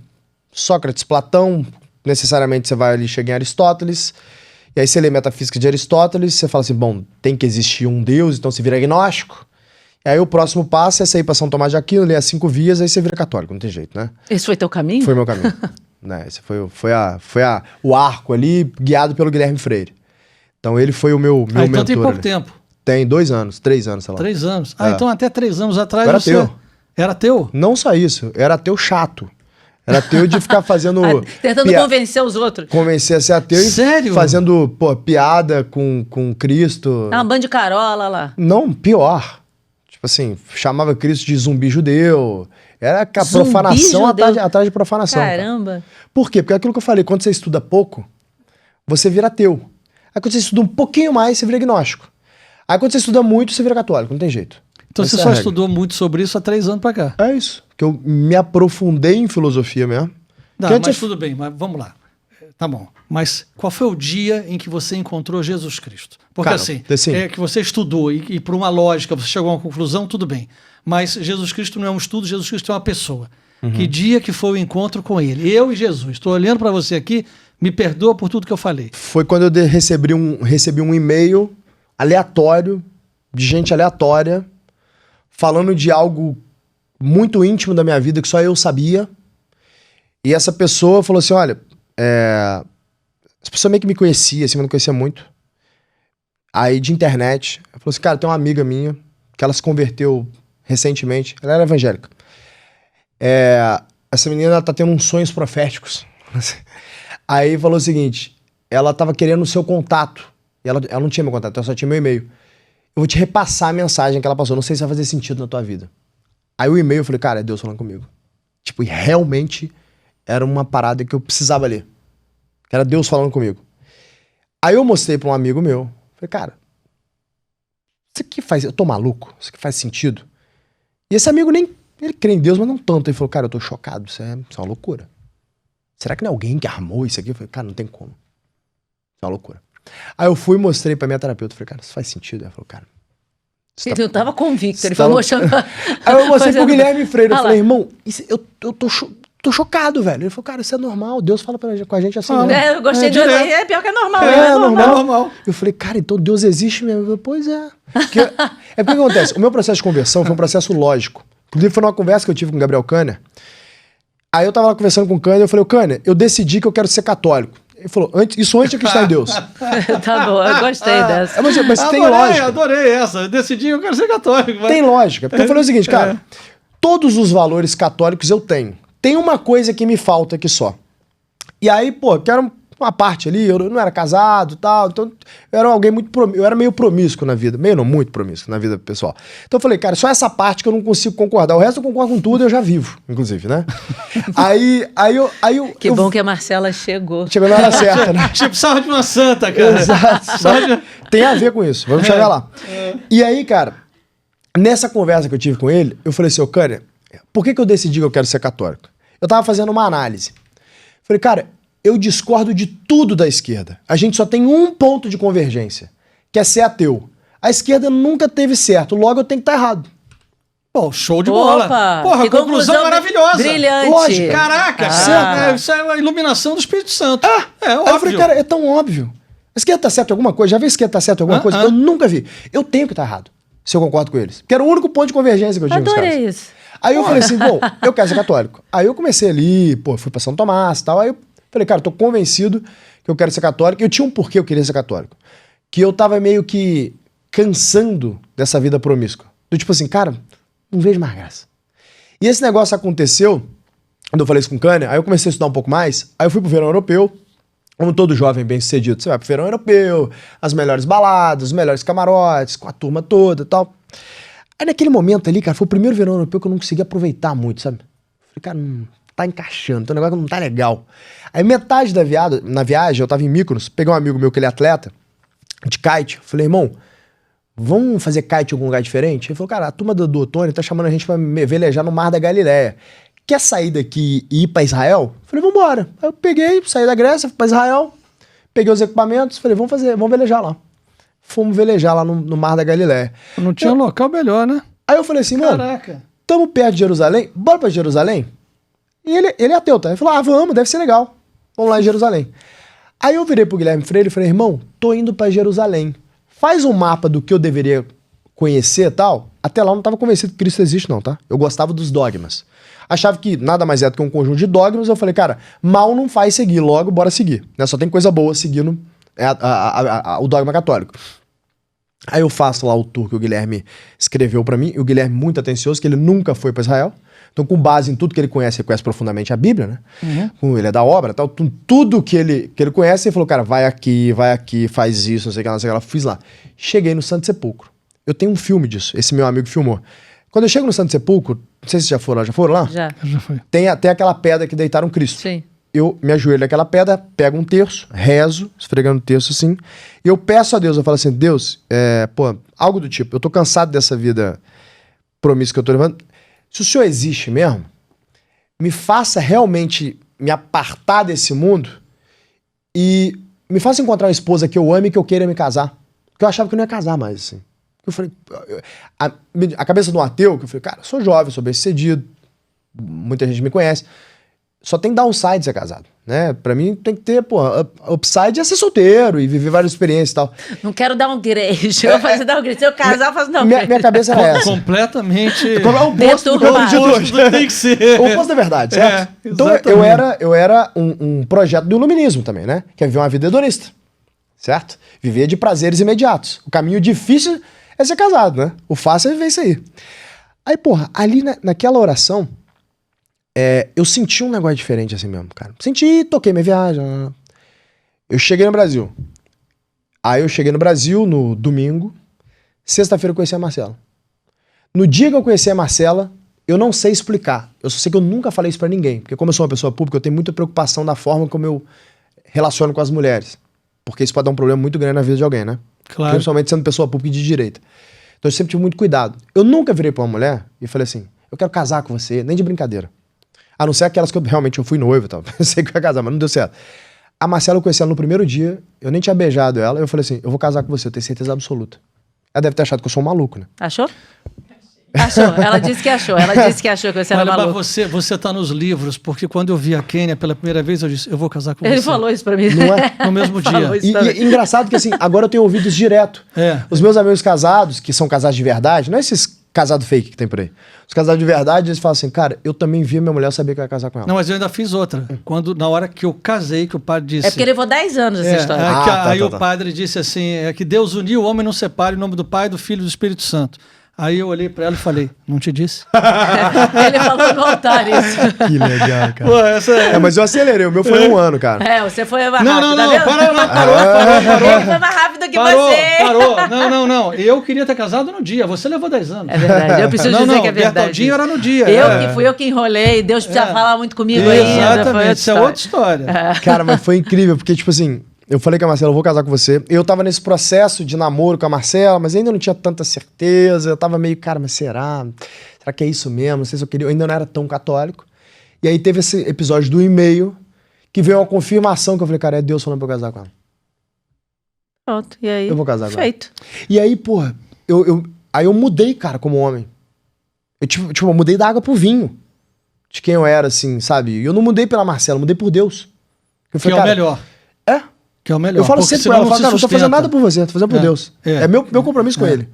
Sócrates, Platão, necessariamente você vai ali, chega em Aristóteles, e aí você lê Metafísica de Aristóteles, você fala assim, tem que existir um Deus, então você vira agnóstico. E aí o próximo passo é você ir pra São Tomás de Aquino, ler as 5 vias, aí você vira católico, não tem jeito, né? Esse foi teu caminho? Foi meu caminho. Esse foi o arco ali, guiado pelo Guilherme Freire. Então ele foi o meu mentor. Então tem pouco ali. tempo. Tem 2 anos, 3 anos, sei lá. 3 anos. Então até 3 anos atrás era você... ateu. Era ateu? Não só isso, era ateu chato. Era ateu de ficar fazendo... Tentando convencer os outros. Convencer a ser ateu. Sério? E fazendo, piada com Cristo. Uma banda de carola lá. Não, pior. Tipo assim, chamava Cristo de zumbi judeu. Era a profanação atrás de profanação. Caramba. Cara. Por quê? Porque é aquilo que eu falei, quando você estuda pouco, você vira ateu. Aí quando você estuda um pouquinho mais, você vira agnóstico. Aí quando você estuda muito, você vira católico, não tem jeito. Então você só estudou muito sobre isso há 3 anos pra cá. É isso. Que eu me aprofundei em filosofia mesmo. Não, mas tudo bem, mas vamos lá. Tá bom. Mas qual foi o dia em que você encontrou Jesus Cristo? Porque é que você estudou e por uma lógica você chegou a uma conclusão, tudo bem. Mas Jesus Cristo não é um estudo, Jesus Cristo é uma pessoa. Que dia que foi o encontro com ele? Eu e Jesus. Estou olhando para você aqui, me perdoa por tudo que eu falei. Foi quando eu recebi um e-mail aleatório, de gente aleatória, falando de algo muito íntimo da minha vida que só eu sabia. E essa pessoa falou assim, olha, essa pessoa meio que me conhecia, assim, mas não conhecia muito. Aí de internet, ela falou assim, cara, tem uma amiga minha que ela se converteu recentemente, ela era evangélica. Essa menina ela tá tendo uns sonhos proféticos. Aí falou o seguinte, ela tava querendo o seu contato. E ela não tinha meu contato, ela só tinha meu e-mail. Eu vou te repassar a mensagem que ela passou, não sei se vai fazer sentido na tua vida. Aí o e-mail eu falei, cara, é Deus falando comigo. Tipo, e realmente era uma parada que eu precisava ler. Que era Deus falando comigo. Aí eu mostrei pra um amigo meu, falei, cara, eu tô maluco? Isso aqui faz sentido? E esse amigo ele crê em Deus, mas não tanto. Ele falou, cara, eu tô chocado, isso é uma loucura. Será que não é alguém que armou isso aqui? Eu falei, cara, não tem como. Isso é uma loucura. Aí eu fui e mostrei pra minha terapeuta. Falei, cara, isso faz sentido? Ela falou, cara... Ele não tava convicto, ele foi mostrando... Aí eu mostrei pro Guilherme Freire. Eu falei, irmão, eu tô chocado, velho. Ele falou, cara, isso é normal. Deus fala com a gente assim. Eu gostei de... pior que é normal. É normal. Eu falei, cara, então Deus existe mesmo. Eu falei, pois é. Porque o que acontece? O meu processo de conversão foi um processo lógico. Inclusive foi numa conversa que eu tive com o Gabriel Kahner. Aí eu tava lá conversando com o Kahner, eu falei, Kahner, eu decidi que eu quero ser católico. Ele falou, isso antes de acreditar em Deus. Tá bom, eu gostei dessa. Mas tem lógica. Adorei essa. Eu decidi que eu quero ser católico. Mas... Tem lógica. Porque eu falei o seguinte, cara, todos os valores católicos eu tenho. Tem uma coisa que me falta aqui só. E aí, pô, quero uma parte ali, eu não era casado e tal, então eu era alguém eu era meio promíscuo na vida, meio não, muito promíscuo na vida pessoal. Então eu falei, cara, só essa parte que eu não consigo concordar, o resto eu concordo com tudo, eu já vivo, inclusive, né? aí eu... Que bom que a Marcela chegou. Chegou na hora certa, né? Tipo, precisava de uma santa, cara. Exato. Tem a ver com isso, vamos chegar lá. E aí, cara, nessa conversa que eu tive com ele, eu falei assim, ô Kahner, por que eu decidi que eu quero ser católico? Eu tava fazendo uma análise. Falei, cara, eu discordo de tudo da esquerda. A gente só tem um ponto de convergência, que é ser ateu. A esquerda nunca teve certo, logo eu tenho que estar errado. Pô, show de bola. Porra, conclusão maravilhosa. Brilhante. Lógico. Caraca, isso é a iluminação do Espírito Santo. É óbvio. Aí eu falei, cara, é tão óbvio. A esquerda tá certo em alguma coisa? Já vi a esquerda tá certo em alguma coisa? Eu nunca vi. Eu tenho que estar errado, se eu concordo com eles. Porque era o único ponto de convergência que eu tinha com os caras. Adorei isso. Aí eu falei assim, bom, eu quero ser católico. Aí eu comecei ali, fui pra São Tomás e tal. Aí eu falei, cara, tô convencido que eu quero ser católico. Eu tinha um porquê eu queria ser católico. Que eu tava meio que cansando dessa vida promíscua. Do tipo assim, cara, não vejo mais graça. E esse negócio aconteceu, quando eu falei isso com o Kahner, aí eu comecei a estudar um pouco mais, aí eu fui pro verão europeu, como todo jovem bem-sucedido, você vai pro verão europeu, as melhores baladas, os melhores camarotes, com a turma toda e tal. Aí naquele momento ali, cara, foi o primeiro verão europeu que eu não consegui aproveitar muito, sabe? Falei, cara, não tá encaixando, tem um negócio que não tá legal. Aí metade na viagem, eu tava em Mykonos, peguei um amigo meu que ele é atleta, de kite, falei, irmão, vamos fazer kite em algum lugar diferente? Ele falou, cara, a turma do Otônio tá chamando a gente pra velejar no Mar da Galileia. Quer sair daqui e ir pra Israel? Falei, vambora. Aí eu peguei, saí da Grécia, fui pra Israel, peguei os equipamentos, falei, vamos velejar lá. Fomos velejar lá no Mar da Galileia. Não tinha local melhor, né? Aí eu falei assim, mano, tamo perto de Jerusalém, bora pra Jerusalém? E ele é ateu, tá? Ele falou, vamos, deve ser legal. Vamos lá em Jerusalém. Aí eu virei pro Guilherme Freire e falei, irmão, tô indo pra Jerusalém. Faz um mapa do que eu deveria conhecer e tal. Até lá eu não tava convencido que Cristo existe não, tá? Eu gostava dos dogmas. Achava que nada mais é do que um conjunto de dogmas. Eu falei, cara, mal não faz seguir, logo bora seguir. Né? Só tem coisa boa seguindo o dogma católico. Aí eu faço lá o tour que o Guilherme escreveu pra mim. E o Guilherme muito atencioso, que ele nunca foi pra Israel. Então, com base em tudo que ele conhece profundamente a Bíblia, né? Ele é da obra, tal, tudo que ele conhece, ele falou, cara, vai aqui, faz isso, não sei o que, não sei o que lá. Fiz lá. Cheguei no Santo Sepulcro. Eu tenho um filme disso, esse meu amigo filmou. Quando eu chego no Santo Sepulcro, não sei se já foram lá? Já foi. Tem aquela pedra que deitaram Cristo. Sim. Eu me ajoelho naquela pedra, pego um terço, rezo, esfregando o terço assim, e eu peço a Deus, eu falo assim, Deus, algo do tipo, eu tô cansado dessa vida promíscua que eu tô levando. Se o Senhor existe mesmo, me faça realmente me apartar desse mundo e me faça encontrar uma esposa que eu ame e que eu queira me casar. Porque eu achava que eu não ia casar mais, assim. Eu falei, a cabeça de um ateu, que eu falei, cara, sou jovem, sou bem-sucedido, muita gente me conhece. Só tem downside ser casado, né? Pra mim tem que ter, upside é ser solteiro e viver várias experiências e tal. Não quero dar um grade. Eu vou fazer downgrade. Se eu casar, eu faço downgrade. Minha cabeça era essa. Completamente. É o oposto do que eu acredito hoje. Tem que ser. O oposto da verdade, certo? Então eu era um projeto do iluminismo também, né? Que é viver uma vida hedonista, certo? Viver de prazeres imediatos. O caminho difícil é ser casado, né? O fácil é viver isso aí. Aí, ali naquela oração, eu senti um negócio diferente assim mesmo, cara. Senti, toquei minha viagem. Eu cheguei no Brasil. Aí eu cheguei no Brasil no domingo. Sexta-feira eu conheci a Marcela. No dia que eu conheci a Marcela, eu não sei explicar. Eu só sei que eu nunca falei isso pra ninguém. Porque como eu sou uma pessoa pública, eu tenho muita preocupação da forma como eu relaciono com as mulheres. Porque isso pode dar um problema muito grande na vida de alguém, né? Claro. Principalmente sendo pessoa pública de direita. Então eu sempre tive muito cuidado. Eu nunca virei pra uma mulher e falei assim, eu quero casar com você, nem de brincadeira. A não ser aquelas que eu fui noivo e tal. Pensei que eu ia casar, mas não deu certo. A Marcela, eu conheci ela no primeiro dia, eu nem tinha beijado ela, eu falei assim, eu vou casar com você, eu tenho certeza absoluta. Ela deve ter achado que eu sou um maluco, né? Achou? Achou. Ela disse que achou. Ela disse que achou que você era Olha, maluco. mas você tá nos livros, porque quando eu vi a Kênia pela primeira vez, eu disse, eu vou casar com Ele você. falou isso pra mim. Não é? No mesmo Falou dia. isso E também. engraçado que assim, agora eu tenho ouvido isso direto. É. Os meus amigos casados, que são casados de verdade, não é esses casados fake que tem por aí. Os casados de verdade, eles falam assim, cara, eu também vi a minha mulher, eu sabia que eu ia casar com ela. Não, mas eu ainda fiz outra. Na hora que eu casei, que o padre disse... É porque levou 10 anos essa história. Aí o padre disse assim, que Deus uniu, o homem não separa, em nome do Pai, do Filho e do Espírito Santo. Aí eu olhei pra ela e falei, não te disse? Ele falou no altar isso. Que legal, cara. Pô, essa é... Mas eu acelerei, o meu foi 1 ano, cara. Você foi mais Não, rápido, tá vendo? parou. Ele foi mais rápido que Parou, você. parou. Não. Eu queria ter casado no dia, você levou 10 anos. É verdade, eu preciso dizer que é verdade. Bertaldinho era no dia. Fui eu que enrolei, Deus precisa falar muito comigo ainda. Exatamente, isso é outra história. Cara, mas foi incrível, porque, tipo assim, eu falei com a Marcela, eu vou casar com você. Eu tava nesse processo de namoro com a Marcela, mas ainda não tinha tanta certeza. Eu tava meio, cara, mas será? Será que é isso mesmo? Não sei se eu queria. Eu ainda não era tão católico. E aí teve esse episódio do e-mail, que veio uma confirmação que eu falei, cara, é Deus falando pra eu casar com ela. Pronto, e aí? Eu vou casar agora. Feito. E aí, porra, aí eu mudei, cara, como homem. Eu mudei da água pro vinho. De quem eu era, assim, sabe? E eu não mudei pela Marcela, eu mudei por Deus. Eu falei, Que é o melhor. É? Que é o melhor. Eu falo porque sempre senão pra ela, eu não falo, se cara, não tô fazendo sustenta. nada por você, tô fazendo por Deus. É meu compromisso com É. ele.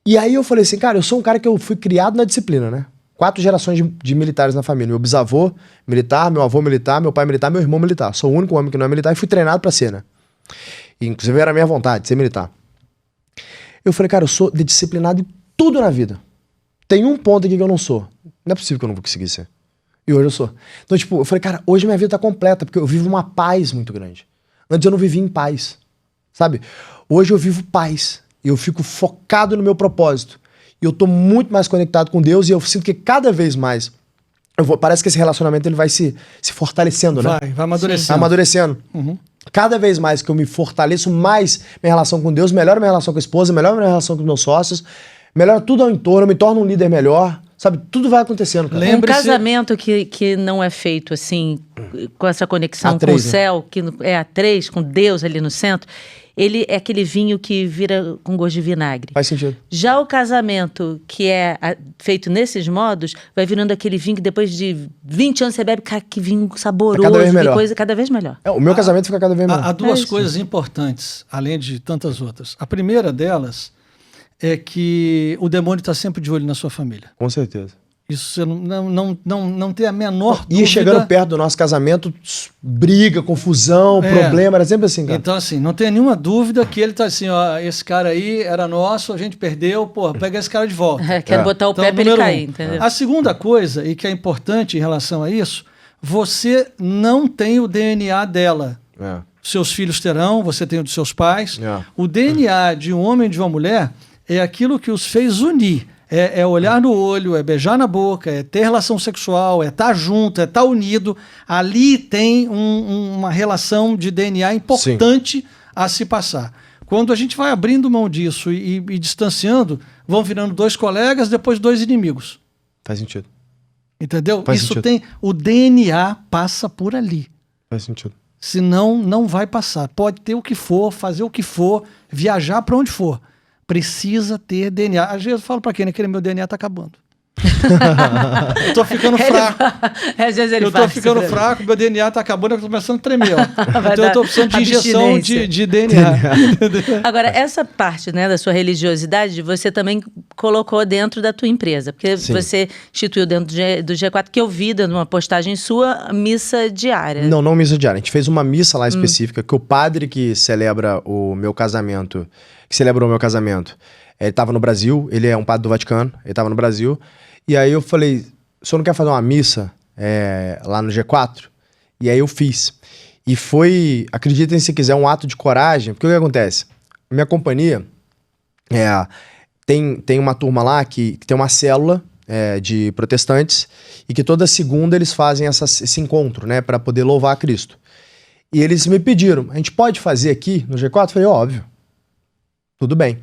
E aí eu falei assim, cara, eu sou um cara que eu fui criado na disciplina, né? 4 gerações de militares na família. Meu bisavô militar, meu avô militar, meu pai militar, meu irmão militar. Sou o único homem que não é militar e fui treinado pra ser, né? E, inclusive era a minha vontade, ser militar. Eu falei, cara, eu sou disciplinado em tudo na vida. Tem um ponto aqui que eu não sou. Não é possível que eu não vou conseguir ser. E hoje eu sou. Então, tipo, eu falei, cara, hoje minha vida tá completa, porque eu vivo uma paz muito grande. Antes eu não vivia em paz, sabe? Hoje eu vivo paz. Eu fico focado no meu propósito. E eu tô muito mais conectado com Deus e eu sinto que cada vez mais... parece que esse relacionamento ele vai se fortalecendo, né? Vai amadurecendo. Vai amadurecendo. Uhum. Cada vez mais que eu me fortaleço, mais minha relação com Deus, melhora minha relação com a esposa, melhora minha relação com os meus sócios, melhora tudo ao entorno, eu me torno um líder melhor, sabe? Tudo vai acontecendo, cara. Um casamento que não é feito assim, com essa conexão A três, com o céu, que é a 3, com Deus ali no centro, ele é aquele vinho que vira com gosto de vinagre. Faz sentido. Já o casamento que é feito nesses modos, vai virando aquele vinho que depois de 20 anos você bebe, cara, que vinho saboroso, cada vez melhor. que coisa cada vez melhor. O meu casamento fica cada vez melhor. Há duas isso. coisas importantes, além de tantas outras. A primeira delas é que o demônio está sempre de olho na sua família. Com certeza. Isso você não tem a menor E dúvida. chegando perto do nosso casamento, briga, confusão, problema, era sempre assim, cara. Então, assim, não tem nenhuma dúvida que ele tá assim, ó, esse cara aí era nosso, a gente perdeu, porra, pega esse cara de volta. Quero botar o Então, pé pra ele número cair, um. entendeu? A segunda coisa, e que é importante em relação a isso, você não tem o DNA dela. É. Seus filhos terão, você tem o dos seus pais. É. O DNA de um homem e de uma mulher é aquilo que os fez unir. É olhar no olho, é beijar na boca, é ter relação sexual, é estar junto, é estar unido. Ali tem uma relação de DNA importante a se passar. Quando a gente vai abrindo mão disso e distanciando, vão virando 2 colegas, depois 2 inimigos. Faz sentido. Entendeu? Faz Isso sentido. tem... O DNA passa por ali. Faz sentido. Senão, não vai passar. Pode ter o que for, fazer o que for, viajar para onde for. Precisa ter DNA. Às vezes eu falo para quem, né? Que meu DNA tá acabando. Eu tô ficando fraco. Às vezes ele Eu tô faz ficando isso. fraco, meu DNA tá acabando, eu tô começando a tremer. Ó. Então eu dar tô precisando de injeção abstinência. de DNA. Agora, essa parte, né, da sua religiosidade, você também colocou dentro da tua empresa. Porque Sim. você instituiu dentro do G4, que eu vi numa postagem sua, missa diária. Não missa diária. A gente fez uma missa lá específica, que o padre que celebrou o meu casamento, ele estava no Brasil, ele é um padre do Vaticano, ele estava no Brasil, e aí eu falei, o senhor não quer fazer uma missa lá no G4? E aí eu fiz. E foi, acreditem se quiser, um ato de coragem, porque o que acontece? Minha companhia, tem uma turma lá que tem uma célula de protestantes, e que toda segunda eles fazem esse encontro, né, para poder louvar a Cristo. E eles me pediram, a gente pode fazer aqui no G4? Eu falei, óbvio. Tudo bem.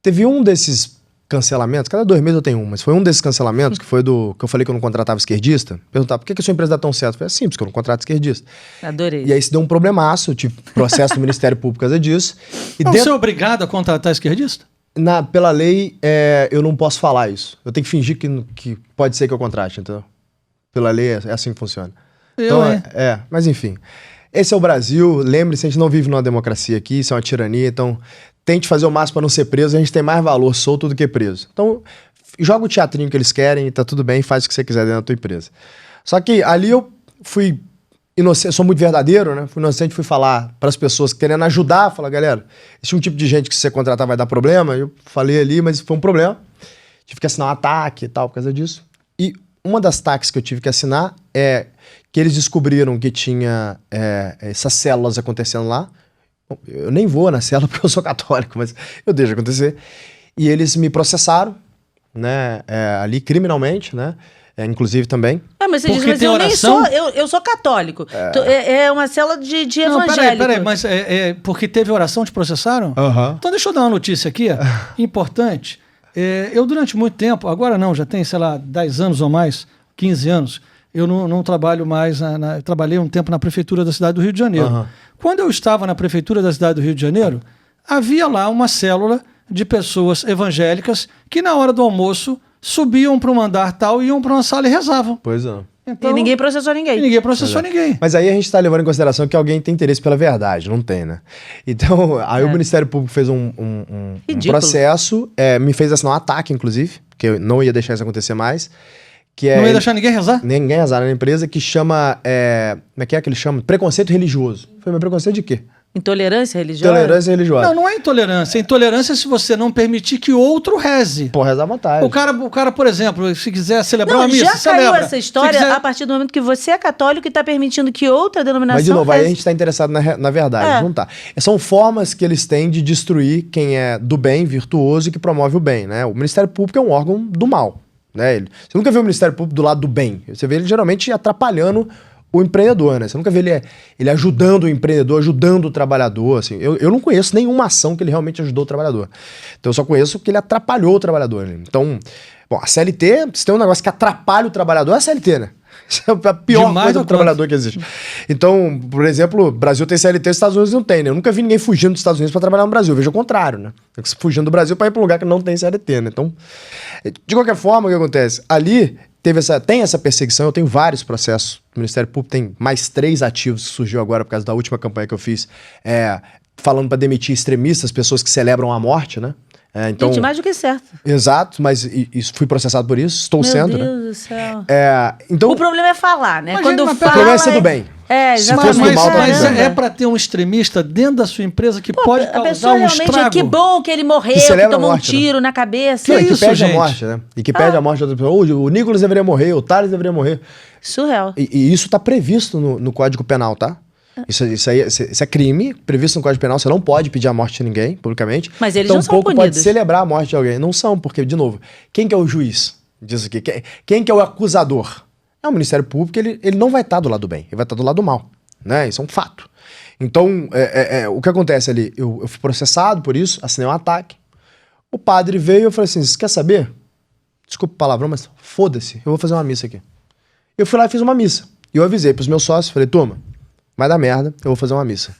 Teve um desses cancelamentos, cada 2 meses eu tenho um, mas foi um desses cancelamentos que foi do que eu falei que eu não contratava esquerdista. Perguntar, por que a sua empresa dá tão certo? Eu falei, simples, que eu não contrato esquerdista. Adorei. E aí se deu um problemaço, eu tive processo do Ministério Público por causa disso. E Você é obrigado a contratar esquerdista? pela lei, eu não posso falar isso. Eu tenho que fingir que pode ser que eu contrate, entendeu? Pela lei é assim que funciona. Então, mas enfim. Esse é o Brasil. Lembre-se, a gente não vive numa democracia aqui, isso é uma tirania, então tente fazer o máximo para não ser preso, a gente tem mais valor solto do que preso. Então, joga o teatrinho que eles querem e tá tudo bem, faz o que você quiser dentro da tua empresa. Só que ali eu fui inocente, sou muito verdadeiro, né? Fui inocente, fui falar para as pessoas querendo ajudar, falar, galera, esse é um tipo de gente que se você contratar vai dar problema. Eu falei ali, mas foi um problema. Tive que assinar um ataque e tal por causa disso. E uma das taques que eu tive que assinar é que eles descobriram que tinha essas células acontecendo lá. Eu nem vou na célula porque eu sou católico, mas eu deixo acontecer. E eles me processaram, né, ali criminalmente, né, inclusive também. Mas você diz, mas eu nem sou, eu sou católico. É uma célula de evangélico. Peraí, mas porque teve oração, te processaram? Então deixa eu dar uma notícia aqui, importante. Eu durante muito tempo, agora não, já tem, sei lá, 10 anos ou mais, 15 anos, eu não trabalho mais, trabalhei um tempo na prefeitura da cidade do Rio de Janeiro. Quando eu estava na prefeitura da cidade do Rio de Janeiro, havia lá uma célula de pessoas evangélicas que na hora do almoço subiam para um andar tal, iam para uma sala e rezavam. Pois é. Então, e ninguém processou ninguém. Ninguém. Mas aí a gente está levando em consideração que alguém tem interesse pela verdade, não tem, né? Então, aí o Ministério Público fez um processo, me fez assinar um ataque, inclusive, que eu não ia deixar isso acontecer mais. Não ia deixar ninguém rezar? Ninguém rezar na empresa, que chama... como é que ele chama? Preconceito religioso. Foi meu preconceito de quê? Intolerância religiosa? Intolerância religiosa. Não é intolerância. Intolerância é se você não permitir que outro reze. Pô, reza à vontade. O cara, por exemplo, se quiser celebrar uma missa, já celebra. caiu essa história a partir do momento que você é católico e está permitindo que outra denominação... Mas, de novo, aí a gente está interessado na verdade, não tá. São formas que eles têm de destruir quem é do bem, virtuoso e que promove o bem, né? O Ministério Público é um órgão do mal, né? Você nunca vê o Ministério Público do lado do bem. Você vê ele geralmente atrapalhando o empreendedor, né? Você nunca vê ele ajudando o empreendedor, ajudando o trabalhador, assim. Eu não conheço nenhuma ação que ele realmente ajudou o trabalhador. Então eu só conheço que ele atrapalhou o trabalhador. Né? Então, a CLT, se tem um negócio que atrapalha o trabalhador, é a CLT, né? Isso é a pior coisa do trabalhador que existe. Então, por exemplo, o Brasil tem CLT, os Estados Unidos não tem, né? Eu nunca vi ninguém fugindo dos Estados Unidos para trabalhar no Brasil. Eu vejo o contrário, né? Fugindo do Brasil para ir para um lugar que não tem CLT, né? Então, de qualquer forma, o que acontece? Ali tem essa perseguição, eu tenho vários processos. O Ministério Público tem mais 3 ativos que surgiu agora por causa da última campanha que eu fiz, falando para demitir extremistas, pessoas que celebram a morte, né? Então, gente, mais do que certo. Exato, mas fui processado por isso, estou sendo, né? Meu Deus do céu. Então, o problema é falar, né? Imagina, quando o fala... O problema é ser do bem. Mas é para ter um extremista dentro da sua empresa que pode causar um estrago. Que bom que ele morreu, que tomou um tiro na cabeça. Que pede a morte, né? E que pede a morte de outra pessoa. O Nicolas deveria morrer, o Thales deveria morrer. Surreal. E isso está previsto no Código Penal, tá? Isso é crime, previsto no Código Penal. Você não pode pedir a morte de ninguém, publicamente. Mas eles não são punidos. Pode celebrar a morte de alguém. Não são, porque, de novo, quem que é o juiz disso aqui? Quem que é o acusador? O Ministério Público, ele não vai estar do lado do bem, ele vai estar do lado do mal, né? Isso é um fato. Então, o que acontece ali? Eu fui processado por isso, assinei um ataque. O padre veio e eu falei assim, você quer saber? Desculpa o palavrão, mas foda-se, eu vou fazer uma missa aqui. Eu fui lá e fiz uma missa. E eu avisei pros meus sócios, falei, turma, vai dar merda, eu vou fazer uma missa.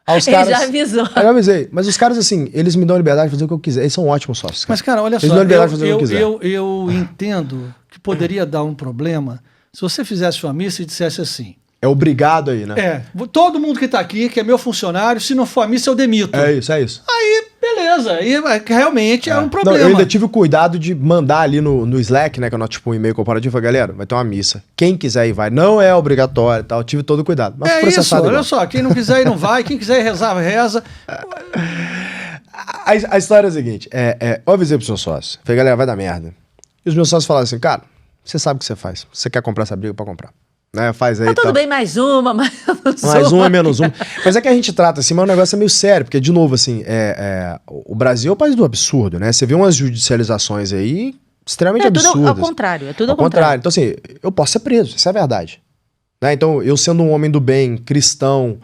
Aí os caras, ele já avisou. Eu já avisei. Mas os caras, assim, eles me dão a liberdade de fazer o que eu quiser. Eles são ótimos sócios. Cara. Mas, cara, olha só, eles me dão a liberdade de fazer o que eu quiser. Eu entendo que poderia dar um problema se você fizesse uma missa e dissesse assim... É obrigado aí, né? Todo mundo que tá aqui, que é meu funcionário, se não for a missa, eu demito. É isso. Aí, beleza. Aí realmente é um problema. Não, eu ainda tive o cuidado de mandar ali no Slack, né? Que é tipo um e-mail corporativo. Falei, galera, vai ter uma missa. Quem quiser ir, vai. Não é obrigatório e tal. Eu tive todo o cuidado. Mas isso, olha só. Quem não quiser ir, não vai. Quem quiser rezar, reza. A história é a seguinte. Eu avisei pros meus sócios. Falei, galera, vai dar merda. E os meus sócios falaram assim, cara, você sabe o que você faz. Você quer comprar essa briga pra comprar. Né, faz aí, tudo bem, mais uma, mais uma, menos uma. Mas é que a gente trata assim, mas o negócio é meio sério, porque, de novo, assim, o Brasil é o país do absurdo, né? Você vê umas judicializações aí extremamente absurdas. Tudo ao contrário, é tudo ao contrário. Então, assim, eu posso ser preso, isso é a verdade. Né? Então, eu sendo um homem do bem, cristão,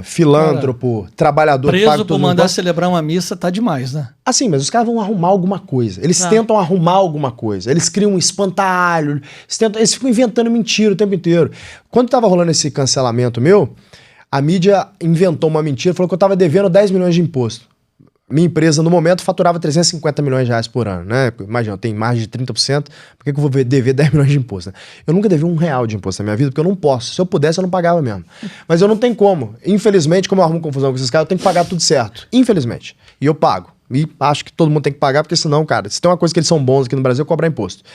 filântropo, trabalhador que paga Preso por todo mandar mundo. celebrar uma missa tá demais, né? Assim, mas os caras vão arrumar alguma coisa. Eles tentam arrumar alguma coisa. Eles criam um espantalho. Eles ficam inventando mentira o tempo inteiro. Quando tava rolando esse cancelamento meu, a mídia inventou uma mentira, falou que eu tava devendo 10 milhões de imposto. Minha empresa, no momento, faturava 350 milhões de reais por ano, né? Imagina, eu tenho margem de 30%, por que eu vou dever 10 milhões de imposto? Né? Eu nunca devi R$1 de imposto na minha vida, porque eu não posso. Se eu pudesse, eu não pagava mesmo. Mas eu não tenho como. Infelizmente, como eu arrumo confusão com esses caras, eu tenho que pagar tudo certo. Infelizmente. E eu pago. E acho que todo mundo tem que pagar, porque senão, cara, se tem uma coisa que eles são bons aqui no Brasil, é cobrar imposto. O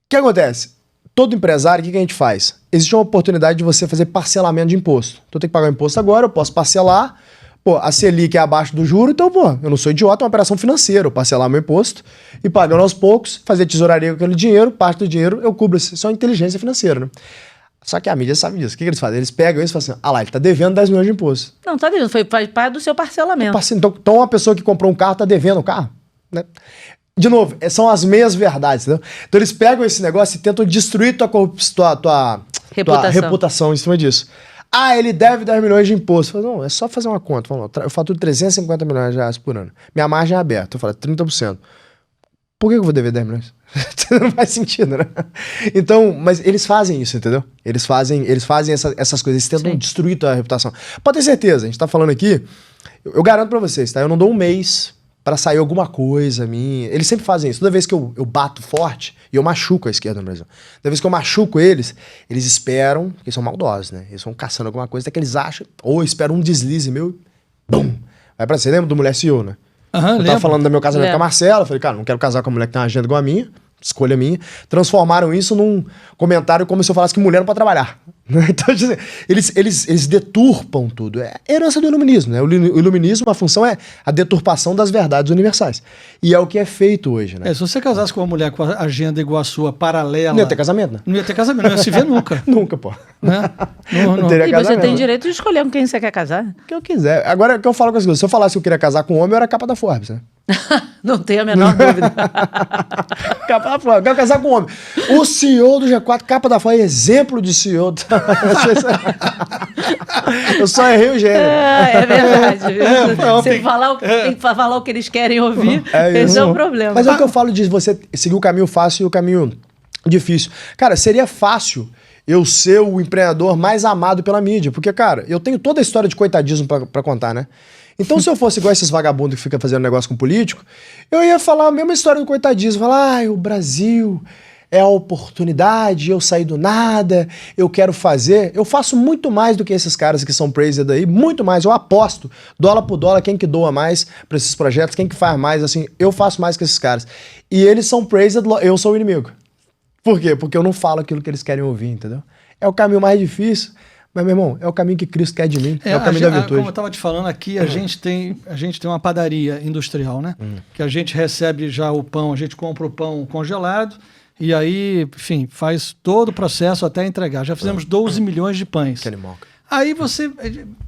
que acontece? Todo empresário, o que a gente faz? Existe uma oportunidade de você fazer parcelamento de imposto. Então eu tenho que pagar o imposto agora, eu posso parcelar. Pô, a Selic é abaixo do juro, então, pô, eu não sou idiota, é uma operação financeira. Eu parcelar meu imposto e pagando aos poucos, fazer tesouraria com aquele dinheiro, parte do dinheiro eu cubro. Isso é uma inteligência financeira, né? Só que a mídia sabe disso. O que eles fazem? Eles pegam isso e falam assim, lá, ele tá devendo 10 milhões de imposto. Não, tá devendo, foi parte do seu parcelamento. Então uma pessoa que comprou um carro tá devendo o carro, né? De novo, são as meias verdades, entendeu? Então eles pegam esse negócio e tentam destruir tua reputação em cima disso. Ah, ele deve 10 milhões de imposto. Eu falo, não, é só fazer uma conta. Eu faturo 350 milhões de reais por ano. Minha margem é aberta. Eu falo, 30%. Por que eu vou dever 10 milhões? Não faz sentido, né? Então, mas eles fazem isso, entendeu? Eles fazem essas coisas. Eles tentam destruir tua reputação. Pode ter certeza, a gente tá falando aqui. Eu garanto pra vocês, tá? Eu não dou um mês pra sair alguma coisa minha. Eles sempre fazem isso. Toda vez que eu bato forte, e eu machuco a esquerda no Brasil. Toda vez que eu machuco eles esperam, porque eles são maldosos, né? Eles vão caçando alguma coisa, até que eles acham, ou esperam um deslize meu, bum! Vai pra você. Lembra do Mulher CEO, né? Eu tava falando do meu casamento com a Marcela, eu falei, cara, não quero casar com uma mulher que tem uma agenda igual a minha, escolha minha. Transformaram isso num comentário como se eu falasse que mulher não pode trabalhar. Então, eles deturpam tudo. É a herança do iluminismo, né? O iluminismo, a função é a deturpação das verdades universais. E é o que é feito hoje, né? Se você casasse com uma mulher com a agenda igual a sua, paralela... Não ia ter casamento, né? Não ia ter casamento, não ia se ver nunca. Nunca, pô. Né? Não teria E casamento. você tem direito de escolher com quem você quer casar. O que eu quiser. Agora, o que eu falo com as coisas, se eu falasse que eu queria casar com um homem, eu era capa da Forbes, né? Não tenho a menor dúvida. Capa da Forbes. Eu quero casar com um homem. O CEO do G4, capa da Forbes, exemplo de CEO. Eu só errei o gênero. É verdade. Tem que falar o que eles querem ouvir. Esse é o problema. Mas é o que eu falo de você seguir o caminho fácil e o caminho difícil. Cara, seria fácil eu ser o empreendedor mais amado pela mídia. Porque, cara, eu tenho toda a história de coitadismo pra contar, né? Então, se eu fosse igual esses vagabundos que ficam fazendo negócio com político, eu ia falar a mesma história do coitadismo. Falar, o Brasil é a oportunidade, eu saí do nada, eu quero fazer. Eu faço muito mais do que esses caras que são praised aí, muito mais. Eu aposto, dólar por dólar, quem que doa mais pra esses projetos, quem que faz mais, assim, eu faço mais que esses caras. E eles são praised, eu sou o inimigo. Por quê? Porque eu não falo aquilo que eles querem ouvir, entendeu? É o caminho mais difícil, mas, meu irmão, é o caminho que Cristo quer de mim, é o caminho da virtude. Como eu estava te falando aqui, a gente tem uma padaria industrial, né? Que a gente recebe já o pão, a gente compra o pão congelado, e aí, enfim, faz todo o processo até entregar. Já fizemos 12 milhões de pães. Que animal. Aí você